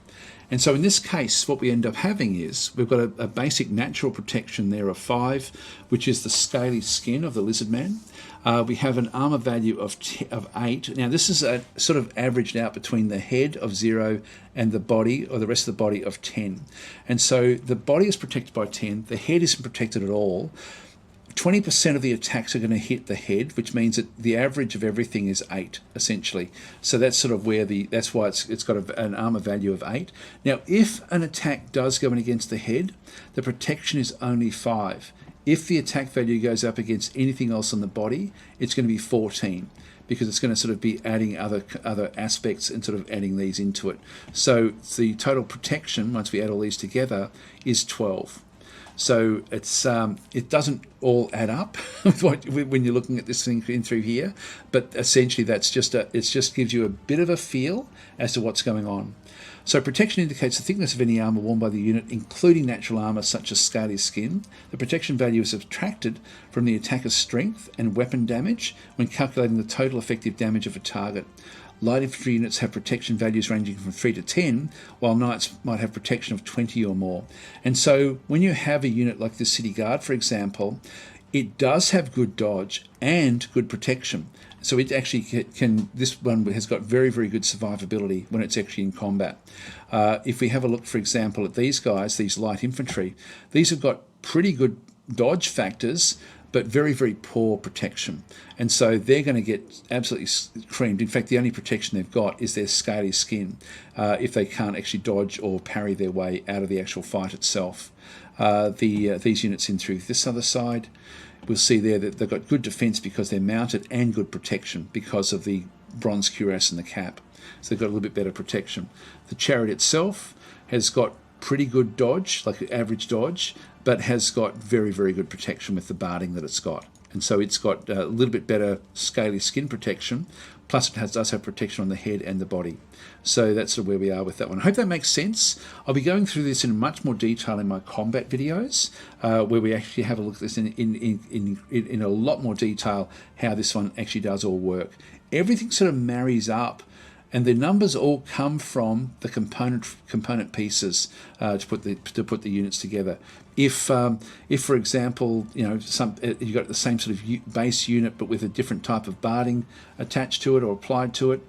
And so in this case, what we end up having is we've got a basic natural protection there of 5, which is the scaly skin of the lizard man. We have an armor value of 8. Now this is a sort of averaged out between the head of 0 and the body, or the rest of the body, of 10. And so the body is protected by 10. The head isn't protected at all. 20% of the attacks are going to hit the head, which means that the average of everything is 8, essentially. So that's sort of where that's why it's got an armor value of 8. Now, if an attack does go in against the head, the protection is only 5. If the attack value goes up against anything else on the body, it's going to be 14, because it's going to sort of be adding other aspects and sort of adding these into it. So the total protection, once we add all these together, is 12. So it doesn't all add up when you're looking at this thing in through here, but essentially it just gives you a bit of a feel as to what's going on. So protection indicates the thickness of any armour worn by the unit, including natural armour such as scaly skin. The protection value is subtracted from the attacker's strength and weapon damage when calculating the total effective damage of a target. Light infantry units have protection values ranging from 3 to 10, while knights might have protection of 20 or more. And so when you have a unit like the City Guard, for example, it does have good dodge and good protection. So it actually can, this one has got very, very good survivability when it's actually in combat. If we have a look, for example, at these guys, these light infantry, these have got pretty good dodge factors, but very, very poor protection. And so they're going to get absolutely creamed. In fact, the only protection they've got is their scaly skin, if they can't actually dodge or parry their way out of the actual fight itself. These units in through this other side, we'll see there that they've got good defense because they're mounted and good protection because of the bronze cuirass and the cap. So they've got a little bit better protection. The chariot itself has got pretty good dodge, like average dodge, but has got very, very good protection with the barding that it's got. And so it's got a little bit better scaly skin protection, plus it does have protection on the head and the body. So that's sort of where we are with that one. I hope that makes sense. I'll be going through this in much more detail in my combat videos, where we actually have a look at this in a lot more detail, how this one actually does all work. Everything sort of marries up, and the numbers all come from the component pieces to put the units together. If for example, you've got the same sort of base unit but with a different type of barding attached to it or applied to it,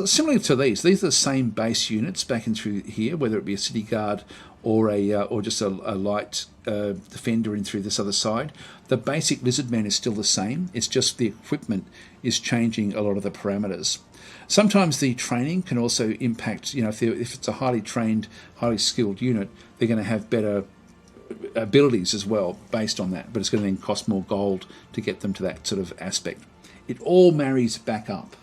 similar to these are the same base units back in through here, whether it be a City Guard or just a light defender in through this other side. The basic lizard man is still the same. It's just the equipment is changing a lot of the parameters. Sometimes the training can also impact, if it's a highly trained, highly skilled unit, they're going to have better abilities as well based on that, but it's going to then cost more gold to get them to that sort of aspect. It all marries back up.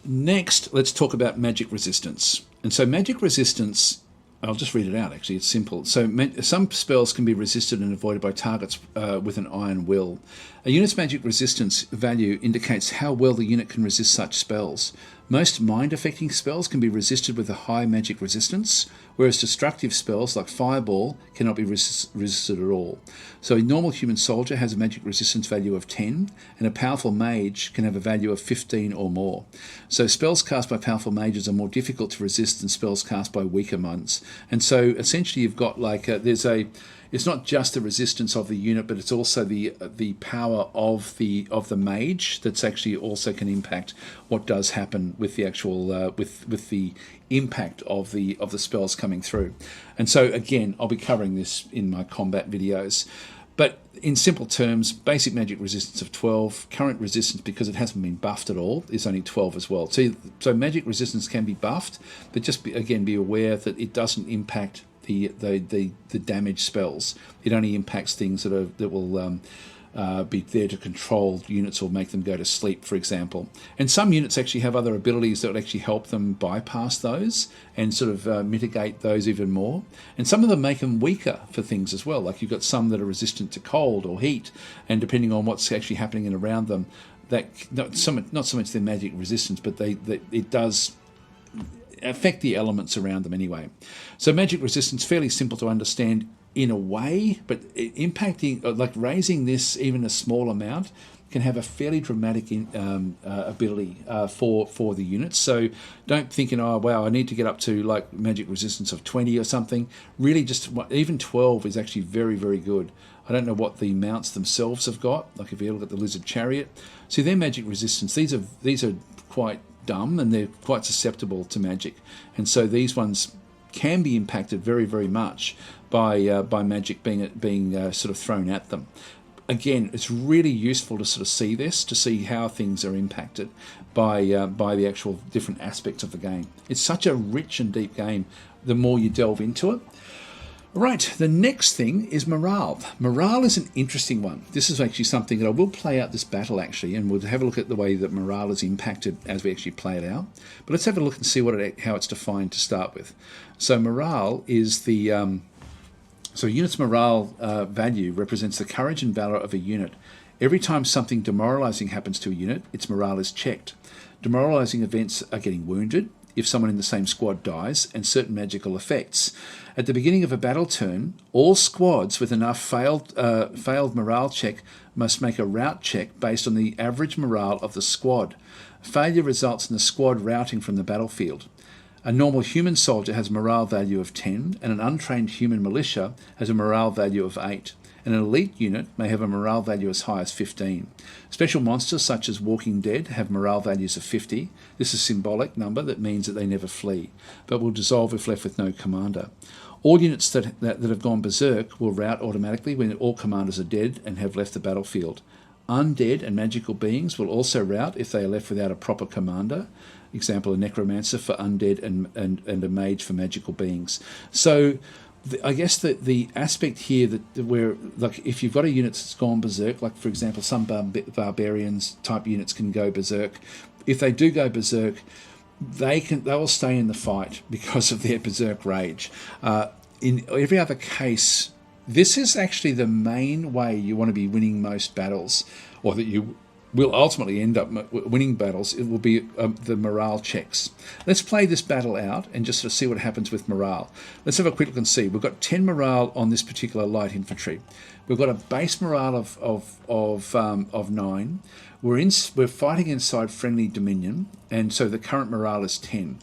Next, let's talk about magic resistance. And so magic resistance, I'll just read it out actually, it's simple. So some spells can be resisted and avoided by targets with an iron will. A unit's magic resistance value indicates how well the unit can resist such spells. Most mind-affecting spells can be resisted with a high magic resistance, whereas destructive spells like Fireball cannot be resisted at all. So a normal human soldier has a magic resistance value of 10, and a powerful mage can have a value of 15 or more. So spells cast by powerful mages are more difficult to resist than spells cast by weaker ones. And so essentially you've got it's not just the resistance of the unit, but it's also the power of the mage that's actually also can impact what does happen with the actual with the impact of the spells coming through. And so again, I'll be covering this in my combat videos. But in simple terms, basic magic resistance of 12, current resistance, because it hasn't been buffed at all, is only 12 as well. So magic resistance can be buffed, but just be aware that it doesn't impact the damage spells. It only impacts things that will be there to control units or make them go to sleep, for example. And some units actually have other abilities that would actually help them bypass those and sort of mitigate those even more. And some of them make them weaker for things as well. Like you've got some that are resistant to cold or heat, and depending on what's actually happening in around them, that not so much their magic resistance, but it does affect the elements around them anyway. So magic resistance, fairly simple to understand in a way, but impacting, like raising this even a small amount, can have a fairly dramatic ability for the units. So don't think, oh wow, I need to get up to like magic resistance of 20 or something. Really, just even 12 is actually very, very good. I don't know what the mounts themselves have got. Like if you look at the Lizard Chariot, see their magic resistance. These are quite dumb and they're quite susceptible to magic, and so these ones can be impacted very, very much by magic being sort of thrown at them. Again, it's really useful to sort of see this, to see how things are impacted by the actual different aspects of the game. It's such a rich and deep game the more you delve into it. Right, the next thing is morale. Morale is an interesting one. This is actually something that I will play out this battle actually, and we'll have a look at the way that morale is impacted as we actually play it out. But let's have a look and see how it's defined to start with. So morale is the so a unit's morale value represents the courage and valor of a unit. Every time something demoralizing happens to a unit, its morale is checked. Demoralizing events are getting wounded, if someone in the same squad dies, and certain magical effects. At the beginning of a battle turn, all squads with enough failed morale check must make a rout check based on the average morale of the squad. Failure results in the squad routing from the battlefield. A normal human soldier has a morale value of 10, and an untrained human militia has a morale value of 8. And an elite unit may have a morale value as high as 15. Special monsters such as Walking Dead have morale values of 50. This is a symbolic number that means that they never flee, but will dissolve if left with no commander. All units that have gone berserk will rout automatically when all commanders are dead and have left the battlefield. Undead and magical beings will also rout if they are left without a proper commander. Example, a necromancer for undead and a mage for magical beings. So I guess that the aspect here that where, like, if you've got a unit that's gone berserk, like for example some barbarians type units can go berserk. If they do go berserk, they will stay in the fight because of their berserk rage. In every other case, this is actually the main way you want to be winning most battles, or that you will ultimately end up winning battles. It will be the morale checks. Let's play this battle out and just sort of see what happens with morale. Let's have a quick look and see. We've got 10 morale on this particular light infantry. We've got a base morale of 9. We're fighting inside friendly dominion, and so the current morale is 10.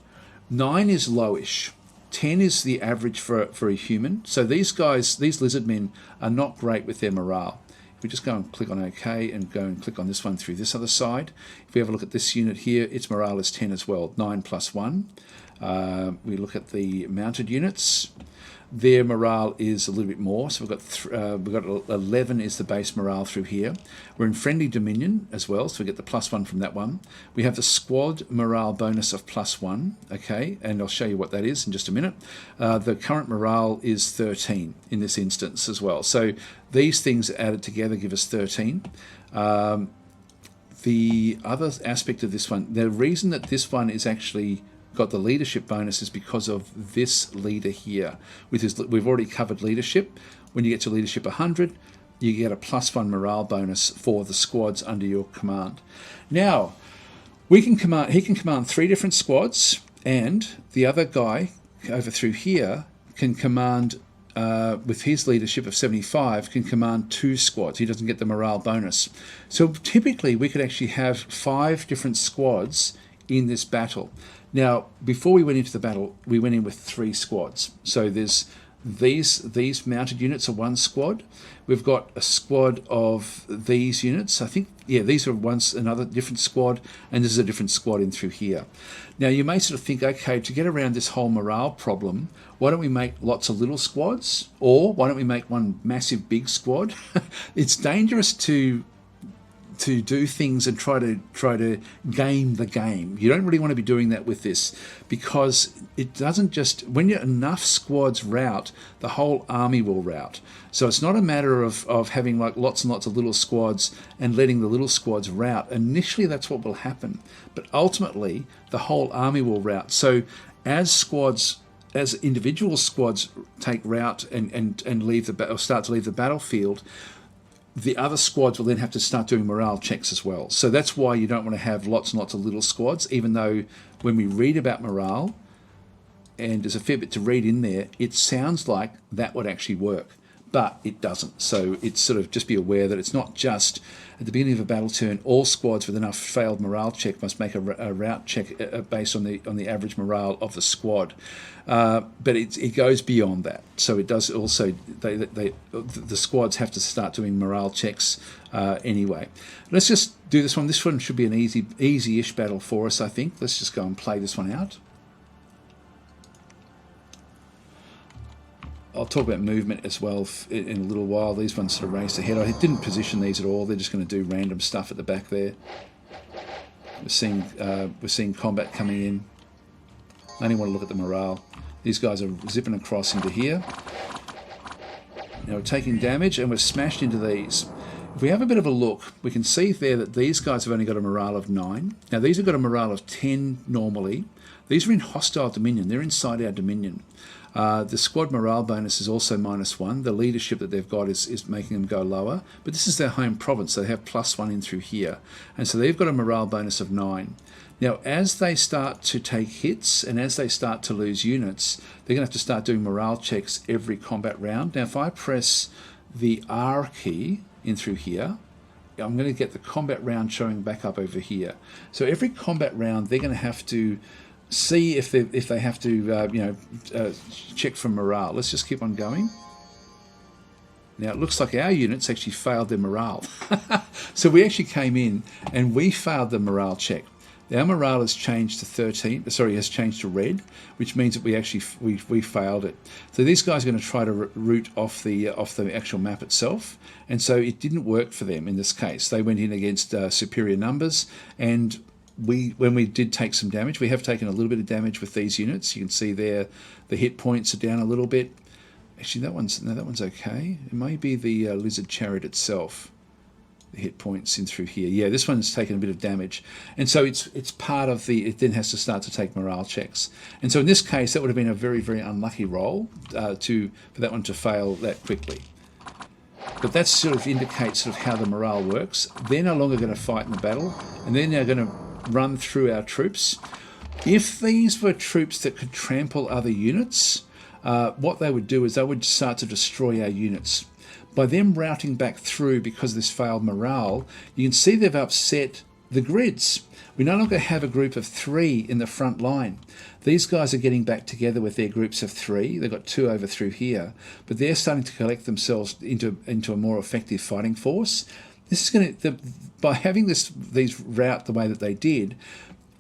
9 is lowish. 10 is the average for a human. So these guys, these lizard men, are not great with their morale. If we just go and click on OK and go and click on this one through this other side, if we have a look at this unit here, its morale is 10 as well, 9 plus 1. We look at the mounted units. Their morale is a little bit more, so we've got 11 is the base morale through here. We're in friendly dominion as well, so we get the +1 from that one. We have the squad morale bonus of +1, okay, and I'll show you what that is in just a minute. The current morale is 13 in this instance as well. So these things added together give us 13. The other aspect of this one, the reason that this one is actually got the leadership bonus is because of this leader here. We've already covered leadership. When you get to leadership 100, you get a +1 morale bonus for the squads under your command. Now, he can command 3 different squads, and the other guy over through here can command, with his leadership of 75, can command 2 squads. He doesn't get the morale bonus. So typically we could actually have 5 different squads in this battle. Now, before we went into the battle, we went in with 3 squads. So there's these mounted units are 1 squad. We've got a squad of these units. I think, yeah, these are another different squad, and this is a different squad in through here. Now, you may sort of think, okay, to get around this whole morale problem, why don't we make lots of little squads? Or why don't we make one massive big squad? It's dangerous to do things and try to game the game. You don't really want to be doing that with this, because it doesn't just, when enough squads rout, the whole army will rout. So it's not a matter of having like lots and lots of little squads and letting the little squads rout. Initially that's what will happen, but ultimately the whole army will rout. So as individual squads take rout and leave or start to leave the battlefield, the other squads will then have to start doing morale checks as well. So that's why you don't want to have lots and lots of little squads, even though when we read about morale, and there's a fair bit to read in there, it sounds like that would actually work, but it doesn't. So it's sort of just be aware that it's not just at the beginning of a battle turn, all squads with enough failed morale check must make a rout check based on the average morale of the squad. But it goes beyond that. So it does also, the squads have to start doing morale checks anyway. Let's just do this one. This one should be an easy-ish battle for us, I think. Let's just go and play this one out. I'll talk about movement as well in a little while. These ones sort of race ahead. I didn't position these at all. They're just going to do random stuff at the back there. We're seeing combat coming in. I only want to look at the morale. These guys are zipping across into here. Now we're taking damage and we're smashed into these. If we have a bit of a look, we can see there that these guys have only got a morale of 9. Now these have got a morale of 10 normally. These are in hostile dominion. They're inside our dominion. The squad morale bonus is also -1. The leadership that they've got is making them go lower. But this is their home province, so they have +1 in through here. And so they've got a morale bonus of 9. Now, as they start to take hits and as they start to lose units, they're going to have to start doing morale checks every combat round. Now, if I press the R key in through here, I'm going to get the combat round showing back up over here. So every combat round, they're going to have to see if they have to check for morale. Let's just keep on going. Now it looks like our units actually failed their morale. So we actually came in and we failed the morale check. Our morale has changed to 13. Sorry, has changed to red, which means that we failed it. So these guys are going to try to root off the actual map itself, and so it didn't work for them in this case. They went in against superior numbers, and when we did take some damage, we have taken a little bit of damage with these units. You can see there the hit points are down a little bit. Actually, that one's okay. It may be the lizard chariot itself. The hit points in through here. Yeah, this one's taken a bit of damage, and so it's part of the. It then has to start to take morale checks. And so in this case, that would have been a very, very unlucky roll for that one to fail that quickly. But that sort of indicates sort of how the morale works. They're no longer going to fight in the battle, and they're now going to run through our troops. If these were troops that could trample other units, what they would do is they would start to destroy our units. By them routing back through because of this failed morale, you can see they've upset the grids. We no longer have a group of 3 in the front line. These guys are getting back together with their groups of 3. They've got 2 over through here, but they're starting to collect themselves into a more effective fighting force. This is going to, by having these route the way that they did,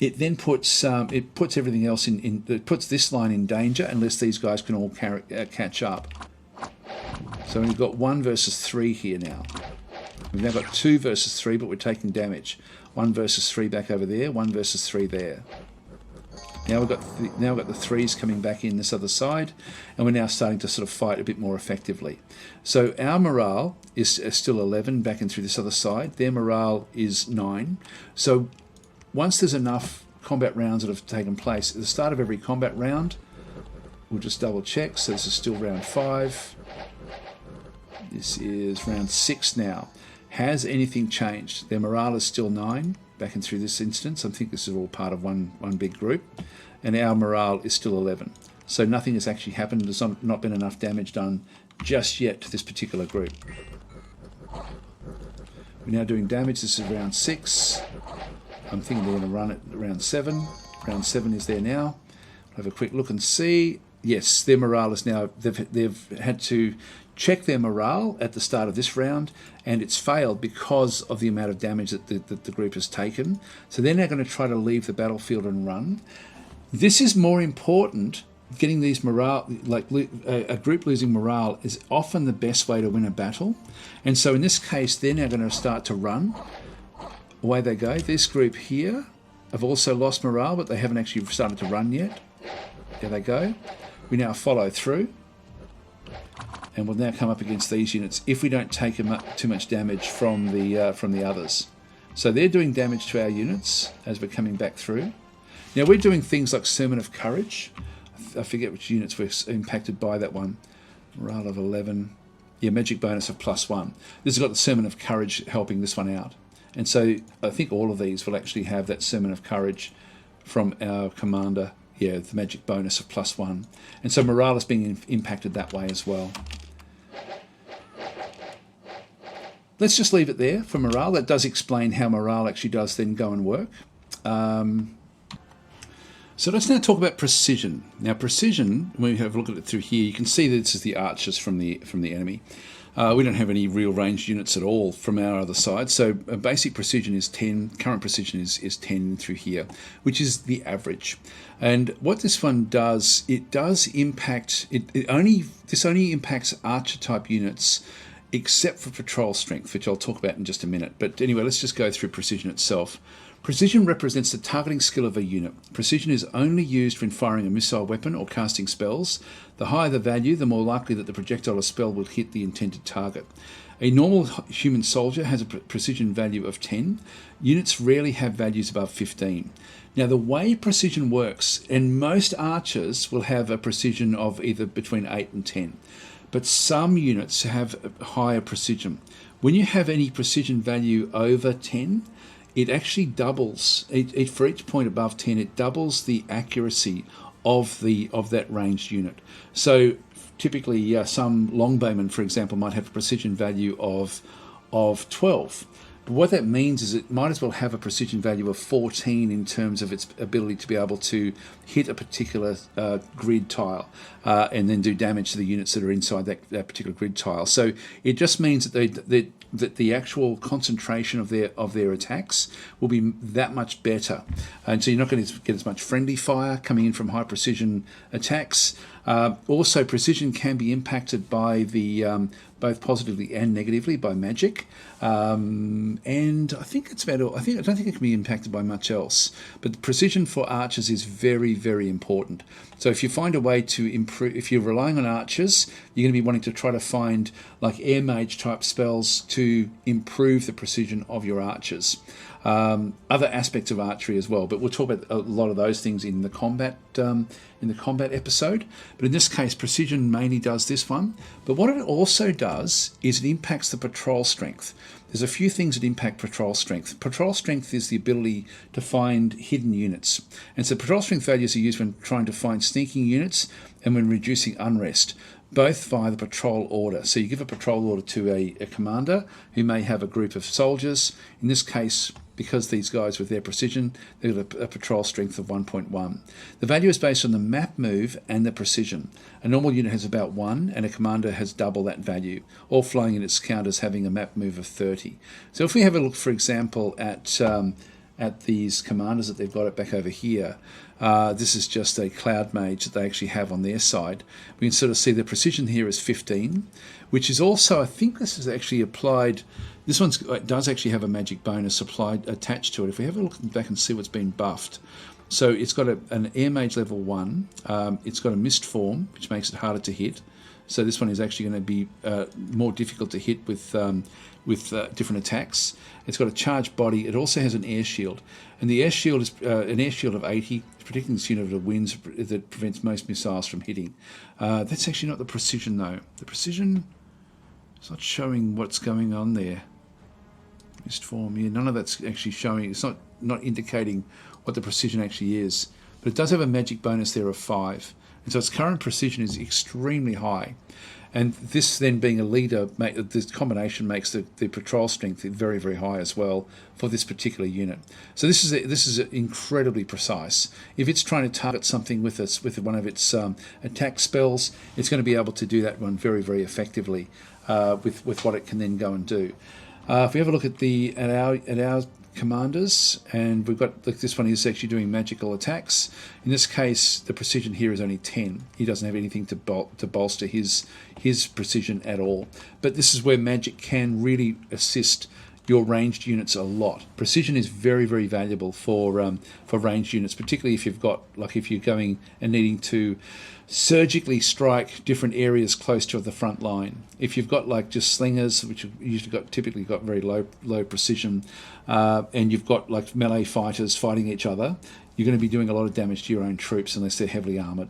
it then puts everything else it puts this line in danger unless these guys can all catch up. So we've got 1 versus 3 here now. We've now got 2 versus 3, but we're taking damage. 1 versus 3 back over there, 1 versus 3 there. Now we've got the 3s coming back in this other side, and we're now starting to sort of fight a bit more effectively. So our morale is still 11 back in through this other side. Their morale is 9. So once there's enough combat rounds that have taken place, at the start of every combat round, we'll just double check. So this is still round 5. This is round 6 now. Has anything changed? Their morale is still 9 back in through this instance. I think this is all part of one big group. And our morale is still 11. So nothing has actually happened. There's not been enough damage done just yet to this particular group. We're now doing damage. This is round 6. I'm thinking they're going to run it round 7. Round 7 is there now. I'll have a quick look and see. Yes, their morale is now, they've had to check their morale at the start of this round, and it's failed because of the amount of damage that the group has taken. So they're now going to try to leave the battlefield and run. This is more important. Getting these morale, like a group losing morale, is often the best way to win a battle. And so in this case, they're now going to start to run. Away they go. This group here have also lost morale, but they haven't actually started to run yet. There they go. We now follow through, and we'll now come up against these units if we don't take too much damage from the others. So they're doing damage to our units as we're coming back through. Now we're doing things like Sermon of Courage. I forget which units were impacted by that one. Morale of 11. Yeah, magic bonus of +1. This has got the Sermon of Courage helping this one out. And so I think all of these will actually have that Sermon of Courage from our commander. Yeah, the magic bonus of +1. And so morale is being impacted that way as well. Let's just leave it there for morale. That does explain how morale actually does then go and work. So let's now talk about precision. Now precision, when we have a look at it through here, you can see that this is the archers from the enemy. We don't have any real ranged units at all from our other side. So basic precision is 10. Current precision is 10 through here, which is the average. And what this one does, it does impact. This only impacts archer type units, except for patrol strength, which I'll talk about in just a minute. But anyway, let's just go through precision itself. Precision represents the targeting skill of a unit. Precision is only used when firing a missile weapon or casting spells. The higher the value, the more likely that the projectile or spell will hit the intended target. A normal human soldier has a precision value of 10. Units rarely have values above 15. Now the way precision works, and most archers will have a precision of either between 8 and 10. But some units have higher precision. When you have any precision value over 10, it actually doubles, for each point above 10, it doubles the accuracy of that ranged unit. So typically some longbowmen, for example, might have a precision value of 12. But what that means is it might as well have a precision value of 14 in terms of its ability to be able to hit a particular grid tile and then do damage to the units that are inside that particular grid tile. So it just means that that the actual concentration of their attacks will be that much better, and so you're not going to get as much friendly fire coming in from high precision attacks. Also, precision can be impacted by the both positively and negatively by magic, and I think it's about all. I don't think it can be impacted by much else. But the precision for archers is very, very important. So if you find a way to improve, if you're relying on archers, you're going to be wanting to try to find like air mage type spells to improve the precision of your archers. Other aspects of archery as well, but we'll talk about a lot of those things in the combat episode. But in this case, precision mainly does this one. But what it also does is it impacts the patrol strength. There's a few things that impact patrol strength. Patrol strength is the ability to find hidden units. And so patrol strength values are used when trying to find sneaking units and when reducing unrest, both via the patrol order. So you give a patrol order to a commander who may have a group of soldiers. In this case, because these guys with their precision, they've got a patrol strength of 1.1. The value is based on the map move and the precision. A normal unit has about 1 and a commander has double that value, all flowing in its counters having a map move of 30. So if we have a look, for example, at these commanders that they've got it back over here, this is just a cloud mage that they actually have on their side. We can sort of see the precision here is 15, which is also, I think this is actually applied. This one does actually have a magic bonus attached to it. If we have a look back and see what's been buffed. So it's got an air mage level 1. It's got a mist form, which makes it harder to hit. So this one is actually going to be more difficult to hit with different attacks. It's got a charged body. It also has an air shield. And the air shield is an air shield of 80, protecting this unit of winds that prevents most missiles from hitting. That's actually not the precision, though. The precision is not showing what's going on there. Mist form, yeah, none of that's actually showing. It's not indicating what the precision actually is. But it does have a magic bonus there of 5. And so its current precision is extremely high. And this then being a leader, this combination makes the patrol strength very, very high as well for this particular unit. So this is incredibly precise. If it's trying to target something with one of its attack spells, it's going to be able to do that one very, very effectively with what it can then go and do. If we have a look at our commanders, and we've got this one is actually doing magical attacks. In this case, the precision here is only 10. He doesn't have anything to bolster his precision at all. But this is where magic can really assist your ranged units a lot. Precision is very, very valuable for ranged units, particularly if if you're going and needing to surgically strike different areas close to the front line. If you've got like just slingers, which have usually typically got very low precision, and you've got like melee fighters fighting each other, you're going to be doing a lot of damage to your own troops unless they're heavily armored.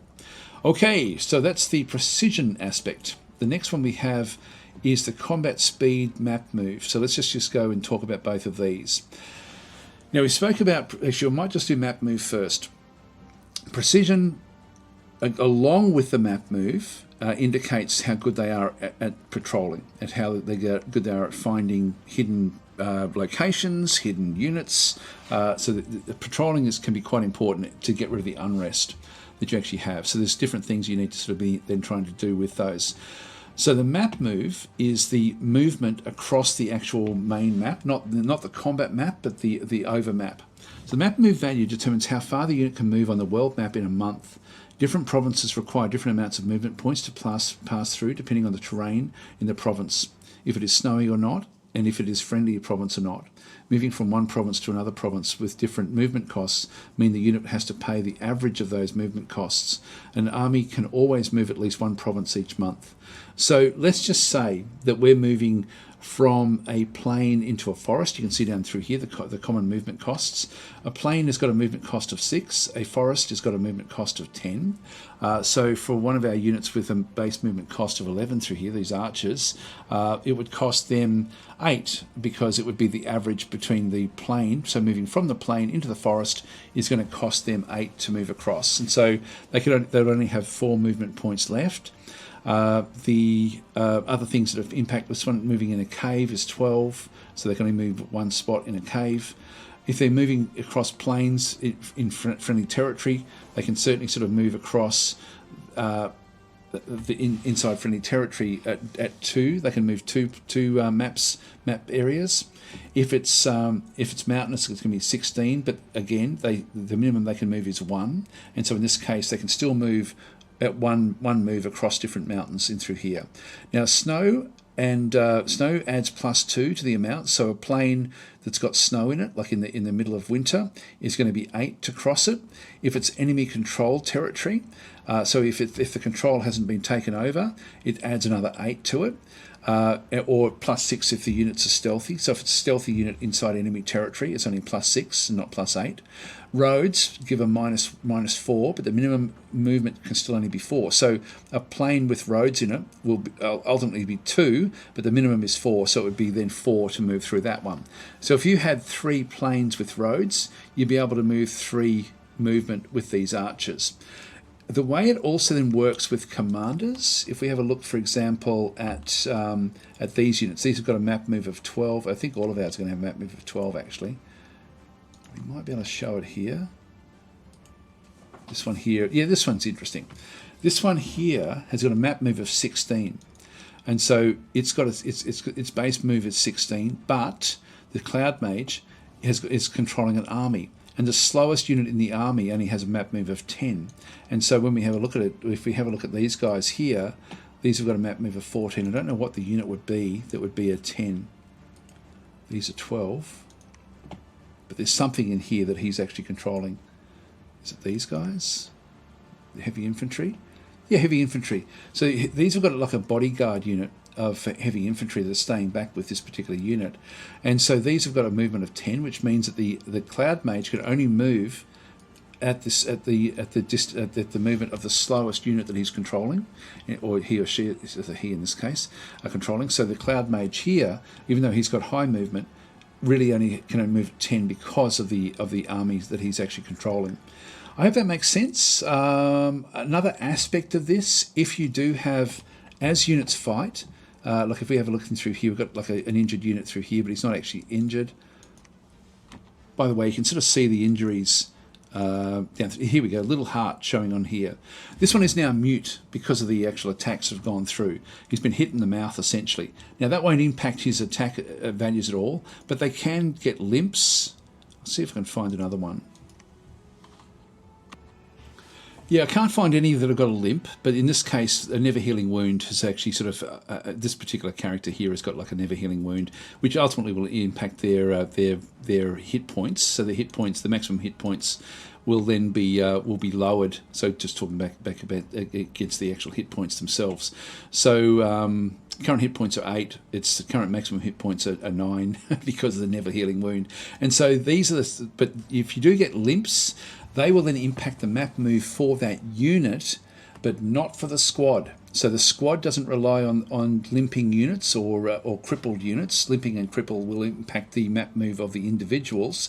Okay, so that's the precision aspect. The next one we have is the combat speed map move. So let's just go and talk about both of these. Now we spoke about, actually I might just do map move first. Precision, along with the map move, indicates how good they are at patrolling, and how good they are at finding hidden locations, hidden units. So the patrolling can be quite important to get rid of the unrest that you actually have. So there's different things you need to sort of be then trying to do with those. So the map move is the movement across the actual main map, not the combat map, but the over map. So the map move value determines how far the unit can move on the world map in a month. Different provinces require different amounts of movement points to pass through, depending on the terrain in the province, if it is snowy or not, and if it is friendly province or not. Moving from one province to another province with different movement costs mean the unit has to pay the average of those movement costs. An army can always move at least one province each month. So let's just say that we're moving from a plane into a forest. You can see down through here the common movement costs. A plane has got a movement cost of 6. A forest has got a movement cost of 10. So for one of our units with a base movement cost of 11 through here, these archers, it would cost them 8, because it would be the average between the plane. So moving from the plane into the forest is going to cost them 8 to move across. And so they'd only have 4 movement points left. The other things that have impact this one, moving in a cave, is 12, so they can only move 1 spot in a cave. If they're moving across plains in friendly territory, they can certainly sort of move across inside friendly territory at 2. They can move two map areas. If it's mountainous, it's going to be 16. But again, the minimum they can move is 1, and so in this case, they can still move at one move across different mountains in through here. Now, snow snow adds +2 to the amount. So a plane that's got snow in it, like in the middle of winter, is going to be 8 to cross it. If it's enemy controlled territory, so if the control hasn't been taken over, it adds another 8 to it. Or +6 if the units are stealthy. So if it's a stealthy unit inside enemy territory, it's only +6 and not +8. Roads give a -4, but the minimum movement can still only be 4. So a plane with roads in it will ultimately be 2, but the minimum is 4, so it would be then 4 to move through that one. So if you had 3 planes with roads, you'd be able to move 3 movement with these archers. The way it also then works with commanders, if we have a look, for example, at these units, these have got a map move of 12. I think all of ours are going to have a map move of 12, actually. We might be able to show it here. This one here, yeah, this one's interesting. This one here has got a map move of 16, and so it's got its base move is 16, but the Cloud Mage is controlling an army. And the slowest unit in the army only has a map move of 10. And so when we have a look at it, if we have a look at these guys here, these have got a map move of 14. I don't know what the unit would be that would be a 10. These are 12. But there's something in here that he's actually controlling. Is it these guys? The heavy infantry? Yeah, heavy infantry. So these have got like a bodyguard unit of heavy infantry that's staying back with this particular unit, and so these have got a movement of 10, which means that the Cloud Mage can only move at the movement of the slowest unit that he's controlling, or he or she, he in this case, are controlling. So the Cloud Mage here, even though he's got high movement, really only can move at 10 because of the armies that he's actually controlling. I hope that makes sense. Another aspect of this, if you do have, as units fight, like if we have a look through here, we've got like an injured unit through here, but he's not actually injured. By the way, you can sort of see the injuries down here. We go, little heart showing on here. This one is now mute because of the actual attacks that have gone through. He's been hit in the mouth, essentially. Now, that won't impact his attack values at all, but they can get limps. Let's see if I can find another one. Yeah, I can't find any that have got a limp, but in this case, a never healing wound has actually sort of, this particular character here has got like a never healing wound, which ultimately will impact their hit points. So the hit points, the maximum hit points, will then be lowered. So just talking back about against the actual hit points themselves. So current hit points are 8. Its current maximum hit points are 9 because of the never healing wound. And so these are but if you do get limps, they will then impact the map move for that unit, but not for the squad. So the squad doesn't rely on limping units or crippled units. Limping and cripple will impact the map move of the individuals.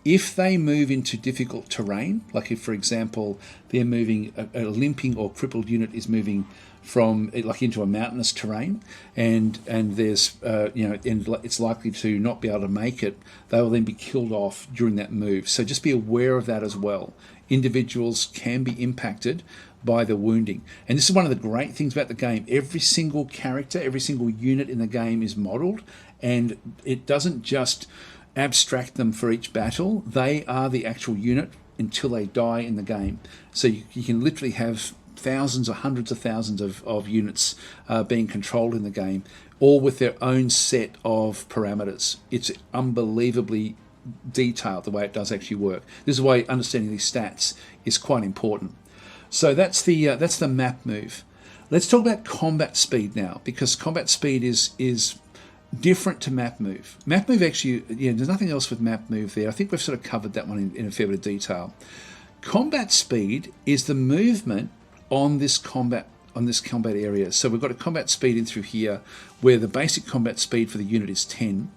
If they move into difficult terrain, like if, for example, they're moving, a limping or crippled unit is moving from like into a mountainous terrain, and there's and it's likely to not be able to make it, they will then be killed off during that move. So just be aware of that as well. Individuals can be impacted by the wounding, and this is one of the great things about the game. Every single character, every single unit in the game is modeled, and it doesn't just abstract them for each battle. They are the actual unit until they die in the game. So you can literally have thousands or hundreds of thousands of units being controlled in the game, all with their own set of parameters. It's unbelievably detailed the way it does actually work. This is why understanding these stats is quite important. So that's the map move. Let's talk about combat speed now, because combat speed is different to map move. Map move actually, there's nothing else with map move there. I think we've sort of covered that one in a fair bit of detail. Combat speed is the movement on this combat area. So we've got a combat speed in through here where the basic combat speed for the unit is 10.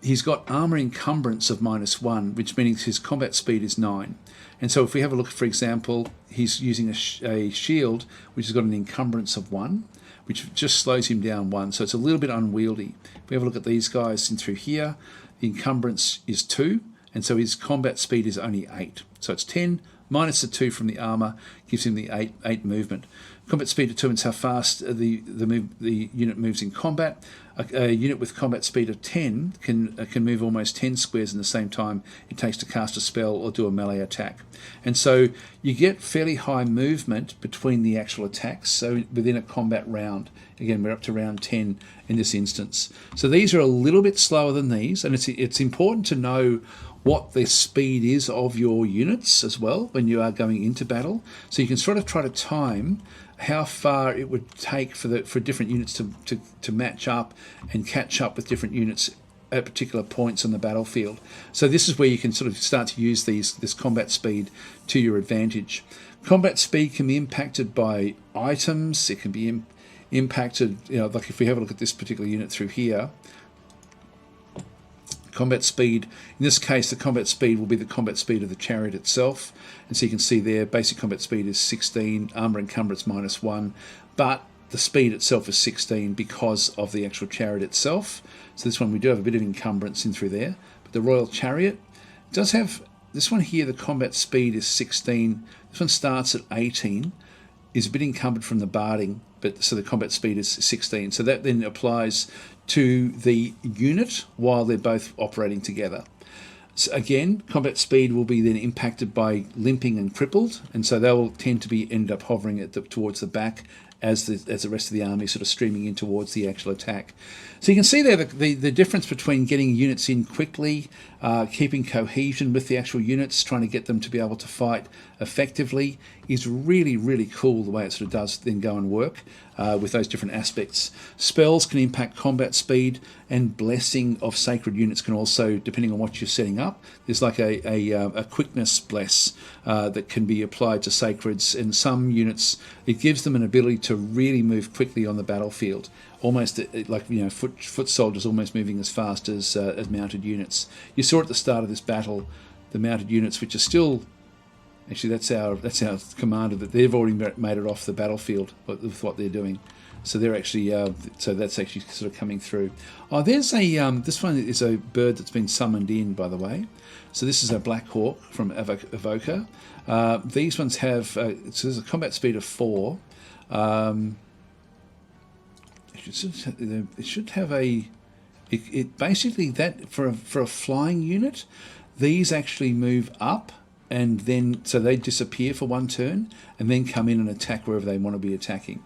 He's got armor encumbrance of -1, which means his combat speed is 9. And so if we have a look, for example, he's using a shield which has got an encumbrance of 1, which just slows him down 1. So it's a little bit unwieldy. If we have a look at these guys in through here, the encumbrance is 2, and so his combat speed is only 8. So it's 10 minus the 2 from the armor gives him the 8 movement. Combat speed determines how fast the unit moves in combat. A unit with combat speed of 10 can move almost 10 squares in the same time it takes to cast a spell or do a melee attack. And so you get fairly high movement between the actual attacks, so within a combat round. Again, we're up to round 10 in this instance. So these are a little bit slower than these, and it's important to know what the speed is of your units as well when you are going into battle. So you can sort of try to time how far it would take for different units to match up and catch up with different units at particular points on the battlefield. So this is where you can sort of start to use this combat speed to your advantage. Combat speed can be impacted by items. It can be impacted, like if we have a look at this particular unit through here, combat speed, in this case the combat speed will be the combat speed of the chariot itself, and so you can see there basic combat speed is 16, armor encumbrance -1, but the speed itself is 16 because of the actual chariot itself. So this one we do have a bit of encumbrance in through there, but the royal chariot does have, this one here the combat speed is 16, this one starts at 18, is a bit encumbered from the barding, but so the combat speed is 16. So that then applies to the unit while they're both operating together. So again, combat speed will be then impacted by limping and crippled, and so they will tend to end up hovering towards the back as the rest of the army sort of streaming in towards the actual attack. So you can see there the difference between getting units in quickly, keeping cohesion with the actual units, trying to get them to be able to fight effectively is really, really cool the way it sort of does then go and work with those different aspects. Spells can impact combat speed, and blessing of sacred units can also, depending on what you're setting up, there's like a quickness bless that can be applied to sacreds. In some units, it gives them an ability to really move quickly on the battlefield, almost like foot soldiers almost moving as fast as mounted units. You saw at the start of this battle the mounted units, which are still, actually that's our commander, that they've already made it off the battlefield with what they're doing. So they're actually so that's actually sort of coming through. Oh, there's this one is a bird that's been summoned in, by the way. So this is a Black Hawk from Evoker. These ones have so there's a combat speed of 4. It should have it basically that for a flying unit, these actually move up, and then so they disappear for one turn and then come in and attack wherever they want to be attacking.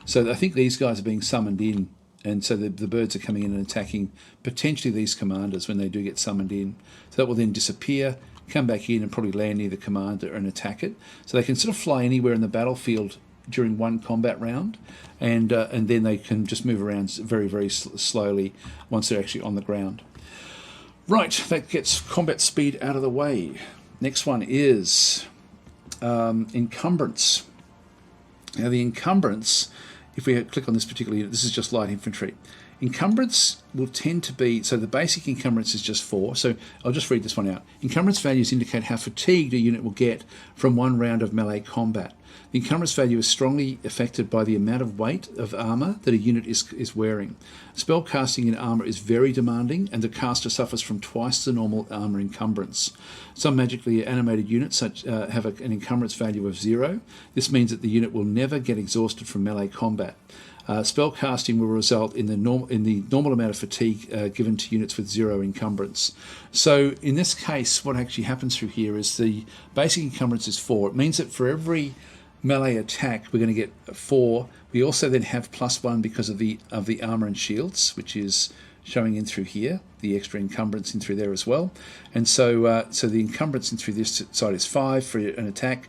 So I think these guys are being summoned in, and so the birds are coming in and attacking potentially these commanders when they do get summoned in. So that will then disappear, come back in and probably land near the commander and attack it. So they can sort of fly anywhere in the battlefield during one combat round, and then they can just move around very, very slowly once they're actually on the ground. Right, that gets combat speed out of the way. Next one is Encumbrance. Now the Encumbrance, if we click on this particular unit, this is just light infantry. Encumbrance will tend to be, so the basic encumbrance is just 4. So I'll just read this one out. Encumbrance values indicate how fatigued a unit will get from one round of melee combat. The encumbrance value is strongly affected by the amount of weight of armour that a unit is wearing. Spell casting in armour is very demanding, and the caster suffers from twice the normal armour encumbrance. Some magically animated units have an encumbrance value of 0. This means that the unit will never get exhausted from melee combat. Spell casting will result in the normal amount of fatigue given to units with 0 encumbrance. So in this case, what actually happens through here is the basic encumbrance is 4. It means that for every melee attack we're going to get 4. We also then have +1 because of the armor and shields, which is showing in through here, the extra encumbrance in through there as well. And so so the encumbrance in through this side is 5 for an attack.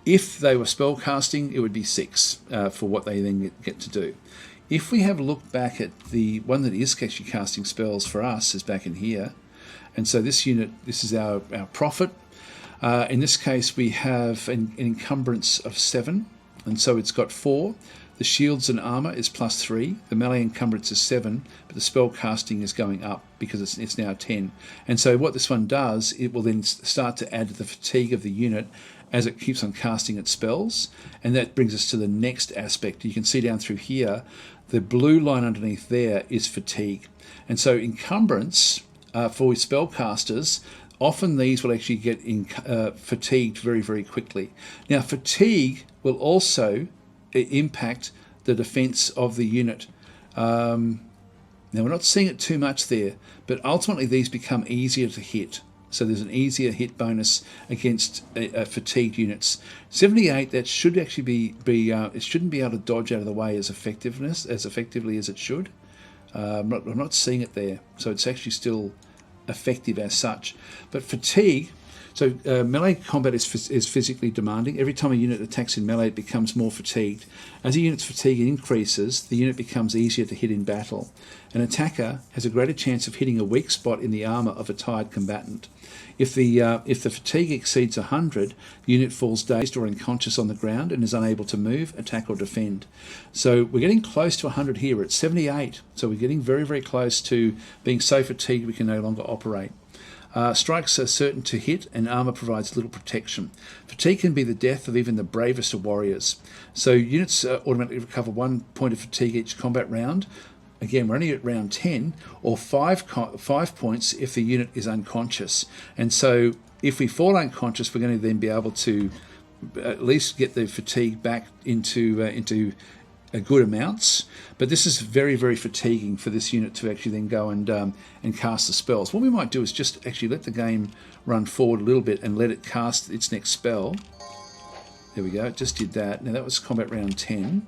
If they were spell casting, it would be 6 for what they then get to do. If we have a look back at the one that is actually casting spells for us is back in here. And so this unit, this is our prophet. In this case, we have an encumbrance of 7. And so it's got 4. The shields and armor is +3. The melee encumbrance is 7, but the spell casting is going up because it's now 10. And so what this one does, it will then start to add to the fatigue of the unit as it keeps on casting its spells. And that brings us to the next aspect. You can see down through here, the blue line underneath there is fatigue. And so encumbrance for spellcasters, often these will actually get fatigued very, very quickly. Now, fatigue will also impact the defense of the unit. Now, we're not seeing it too much there, but ultimately these become easier to hit. So there's an easier hit bonus against fatigued units. 78, that should actually be it shouldn't be able to dodge out of the way as effectively as it should. I'm not seeing it there, so it's actually still effective as such. But fatigue, so melee combat is physically demanding. Every time a unit attacks in melee, it becomes more fatigued. As a unit's fatigue increases, the unit becomes easier to hit in battle. An attacker has a greater chance of hitting a weak spot in the armor of a tired combatant. If the fatigue exceeds 100, the unit falls dazed or unconscious on the ground and is unable to move, attack or defend. So we're getting close to 100 here. We're at 78, so we're getting very, very close to being so fatigued we can no longer operate. Strikes are certain to hit, and armor provides little protection. Fatigue can be the death of even the bravest of warriors. So units automatically recover 1 point of fatigue each combat round. Again, we're only at round 10, or 5 points if the unit is unconscious. And so if we fall unconscious, we're going to then be able to at least get the fatigue back into good amounts. But this is very, very fatiguing for this unit to actually then go and cast the spells. What we might do is just actually let the game run forward a little bit and let it cast its next spell. There we go, it just did that. Now that was combat round 10.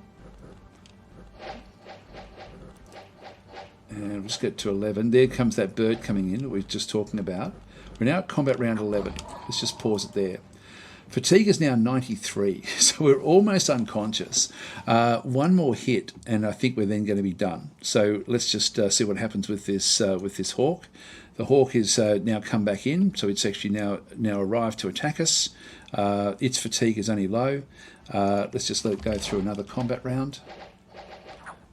And we'll just get to 11. There comes that bird coming in that we were just talking about. We're now at combat round 11. Let's just pause it there. Fatigue is now 93, so we're almost unconscious. One more hit, and I think we're then going to be done. So let's just see what happens with this hawk. The hawk is now come back in, so it's actually now arrived to attack us. Its fatigue is only low. Let's just let it go through another combat round.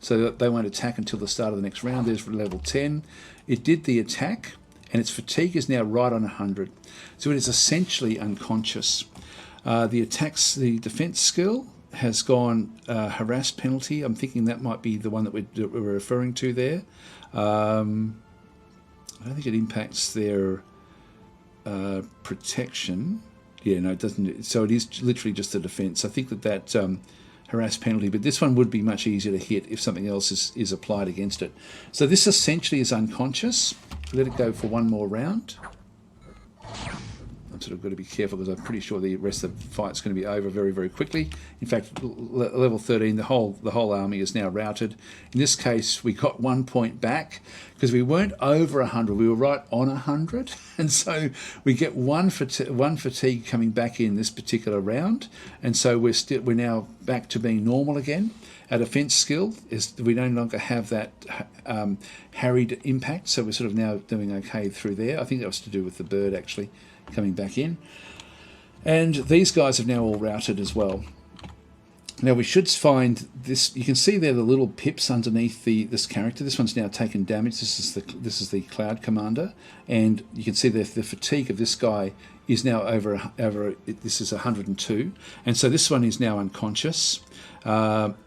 So that they won't attack until the start of the next round. There's level 10. It did the attack, and its fatigue is now right on 100. So it is essentially unconscious. The defense skill has gone harass penalty. I'm thinking that might be the one that we're referring to there. I don't think it impacts their protection. Yeah, no, it doesn't. So it is literally just the defense. I think that harass penalty, but this one would be much easier to hit if something else is applied against it. So this essentially is unconscious. Let it go for one more round. I'm sort of got to be careful because I'm pretty sure the rest of the fight's going to be over very, very quickly. In fact, level 13, the whole army is now routed. In this case, we got 1 point back because we weren't over 100. We were right on 100, and so we get one fatigue coming back in this particular round, and so we're now back to being normal again. Our defense skill is we no longer have that harried impact, so we're sort of now doing okay through there. I think that was to do with the bird actually coming back in. And these guys have now all routed as well. Now we should find this. You can see there the little pips underneath this character. This one's now taken damage. This is the Cloud Commander, and you can see the fatigue of this guy is now over. This is 102, and so this one is now unconscious.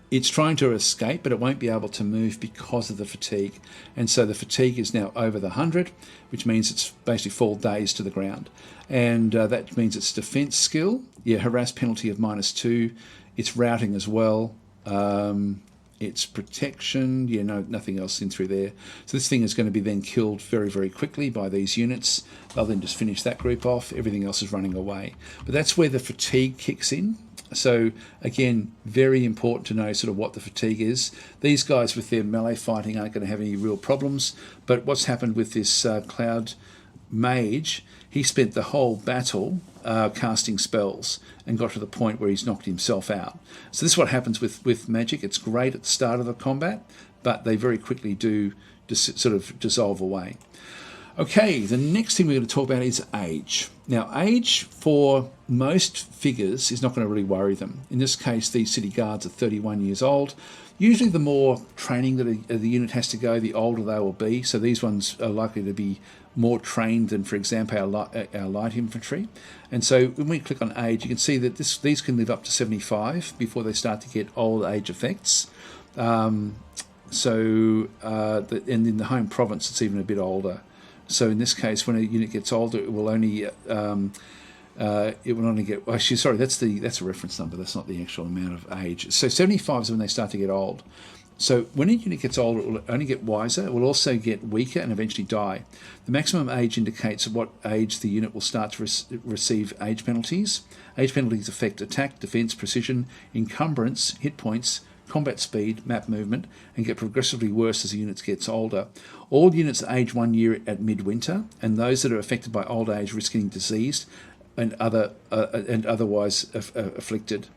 It's trying to escape, but it won't be able to move because of the fatigue. And so the fatigue is now over the 100, which means it's basically fall dazed to the ground. And that means its defense skill, harass penalty of -2. It's routing as well. It's protection, nothing else in through there. So this thing is going to be then killed very, very quickly by these units. They'll then just finish that group off. Everything else is running away. But that's where the fatigue kicks in. So again, very important to know sort of what the fatigue is. These guys with their melee fighting aren't going to have any real problems, but what's happened with this Cloud Mage, he spent the whole battle casting spells and got to the point where he's knocked himself out. So this is what happens with magic. It's great at the start of the combat, but they very quickly do just sort of dissolve away. Okay, the next thing we're going to talk about is age. Now, age for most figures is not going to really worry them. In this case, these city guards are 31 years old. Usually the more training that the unit has to go, the older they will be. So these ones are likely to be more trained than, for example, our light infantry. And so when we click on age, you can see that these can live up to 75 before they start to get old age effects. And in the home province, it's even a bit older. So in this case, when a unit gets older, it will only get. Actually, sorry, that's a reference number. That's not the actual amount of age. So 75 is when they start to get old. So when a unit gets older, it will only get wiser. It will also get weaker and eventually die. The maximum age indicates at what age the unit will start to receive age penalties. Age penalties affect attack, defense, precision, encumbrance, hit points, combat speed, map movement, and get progressively worse as the unit gets older. All units age 1 year at midwinter, and those that are affected by old age risk getting diseased and otherwise afflicted.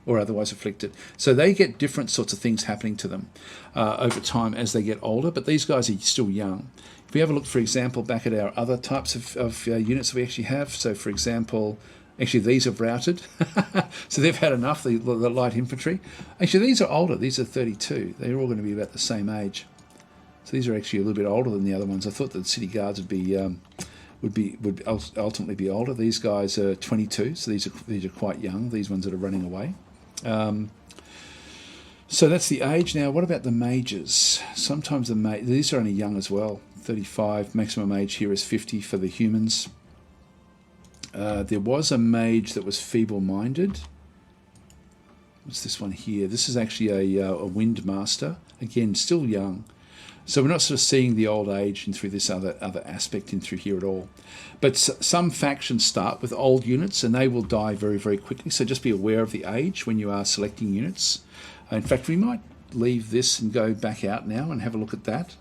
So they get different sorts of things happening to them over time as they get older, but these guys are still young. If we have a look, for example, back at our other types of units that we actually have, so for example, actually these have routed, so they've had enough, the light infantry. Actually, these are older, these are 32. They're all going to be about the same age. So these are actually a little bit older than the other ones. I thought that the city guards would ultimately be older. These guys are 22, so these are quite young. These ones that are running away. So that's the age. Now, what about the mages? Sometimes these are only young as well. 35. Maximum age here is 50 for the humans. There was a mage that was feeble-minded. What's this one here? This is actually a wind master. Again, still young. So we're not sort of seeing the old age in through this other aspect in through here at all. But some factions start with old units and they will die very, very quickly. So just be aware of the age when you are selecting units. In fact, we might leave this and go back out now and have a look at that.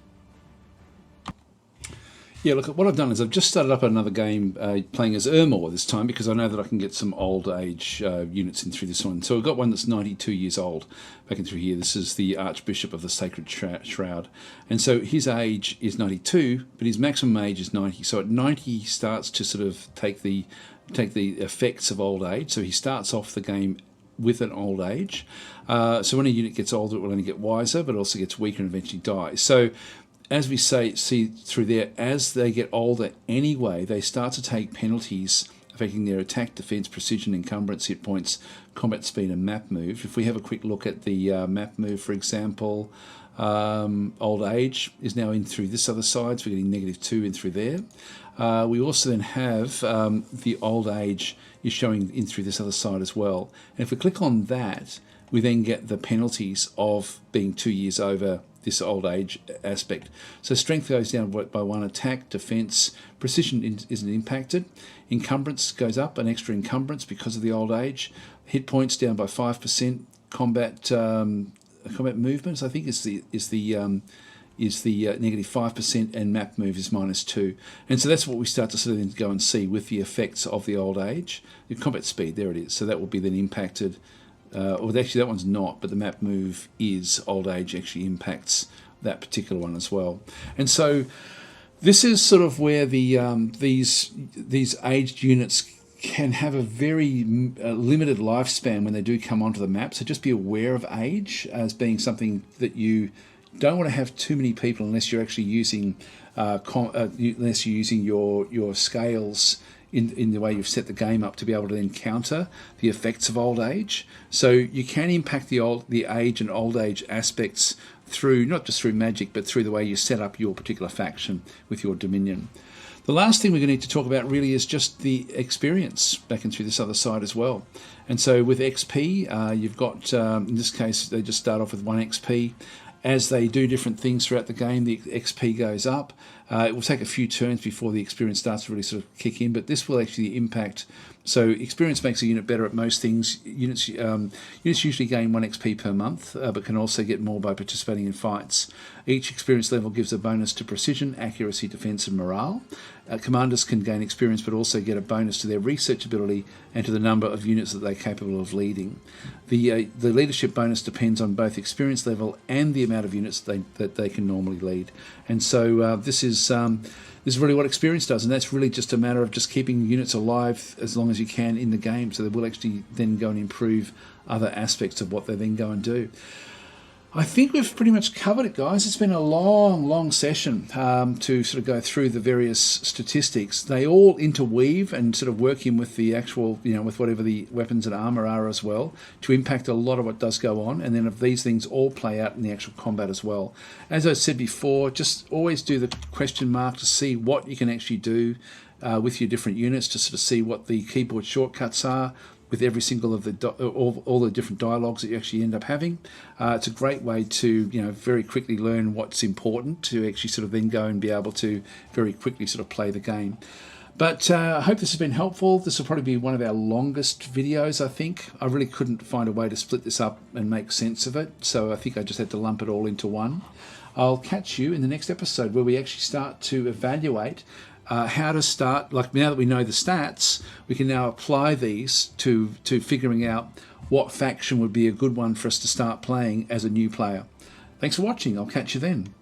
Yeah, look, what I've done is I've just started up another game playing as Ermor this time because I know that I can get some old age units in through this one. So we've got one that's 92 years old back in through here. This is the Archbishop of the Sacred Shroud. And so his age is 92, but his maximum age is 90. So at 90 he starts to sort of take the effects of old age. So he starts off the game with an old age. So when a unit gets older, it will only get wiser, but also gets weaker and eventually dies. So as we see through there, as they get older anyway, they start to take penalties affecting their attack, defense, precision, encumbrance, hit points, combat speed, and map move. If we have a quick look at the map move, for example, old age is now in through this other side, so we're getting -2 in through there. We also then have the old age is showing in through this other side as well. And if we click on that, we then get the penalties of being 2 years over this old age aspect. So strength goes down by 1 attack, defense, precision isn't impacted, encumbrance goes up, an extra encumbrance because of the old age, hit points down by 5%, combat movements I think is the -5%, and map move is -2. And so that's what we start to sort of go and see with the effects of the old age. The combat speed, there it is. So that will be then impacted. Or actually that one's not, but the map move is old age actually impacts that particular one as well. And so this is sort of where the these aged units can have a very limited lifespan when they do come onto the map. So just be aware of age as being something that you don't want to have too many people unless you're actually using your scales in the way you've set the game up to be able to then counter the effects of old age. So you can impact the age and old age aspects through, not just through magic, but through the way you set up your particular faction with your Dominion. The last thing we're going to need to talk about really is just the experience back and through this other side as well. And so with XP, you've got, in this case, they just start off with 1 XP. As they do different things throughout the game, the XP goes up. It will take a few turns before the experience starts to really sort of kick in, but this will actually impact. So experience makes a unit better at most things. Units usually gain 1 XP per month, but can also get more by participating in fights. Each experience level gives a bonus to precision, accuracy, defense, and morale. Commanders can gain experience, but also get a bonus to their research ability and to the number of units that they're capable of leading. The leadership bonus depends on both experience level and the amount of units that they can normally lead. And so this is really what experience does, and that's really just a matter of just keeping units alive as long as you can in the game, so they will actually then go and improve other aspects of what they then go and do. I think we've pretty much covered it, guys. It's been a long session to sort of go through the various statistics. They all interweave and sort of work in with the actual, with whatever the weapons and armor are as well, to impact a lot of what does go on. And then if these things all play out in the actual combat as well. As I said before, just always do the question mark to see what you can actually do with your different units, to sort of see what the keyboard shortcuts are with every single of the all the different dialogues that you actually end up having. It's a great way to very quickly learn what's important to actually sort of then go and be able to very quickly sort of play the game. But I hope this has been helpful. This will probably be one of our longest videos, I think. I really couldn't find a way to split this up and make sense of it, so I think I just had to lump it all into one. I'll catch you in the next episode where we actually start to evaluate how to start, like now that we know the stats, we can now apply these to figuring out what faction would be a good one for us to start playing as a new player. Thanks for watching. I'll catch you then.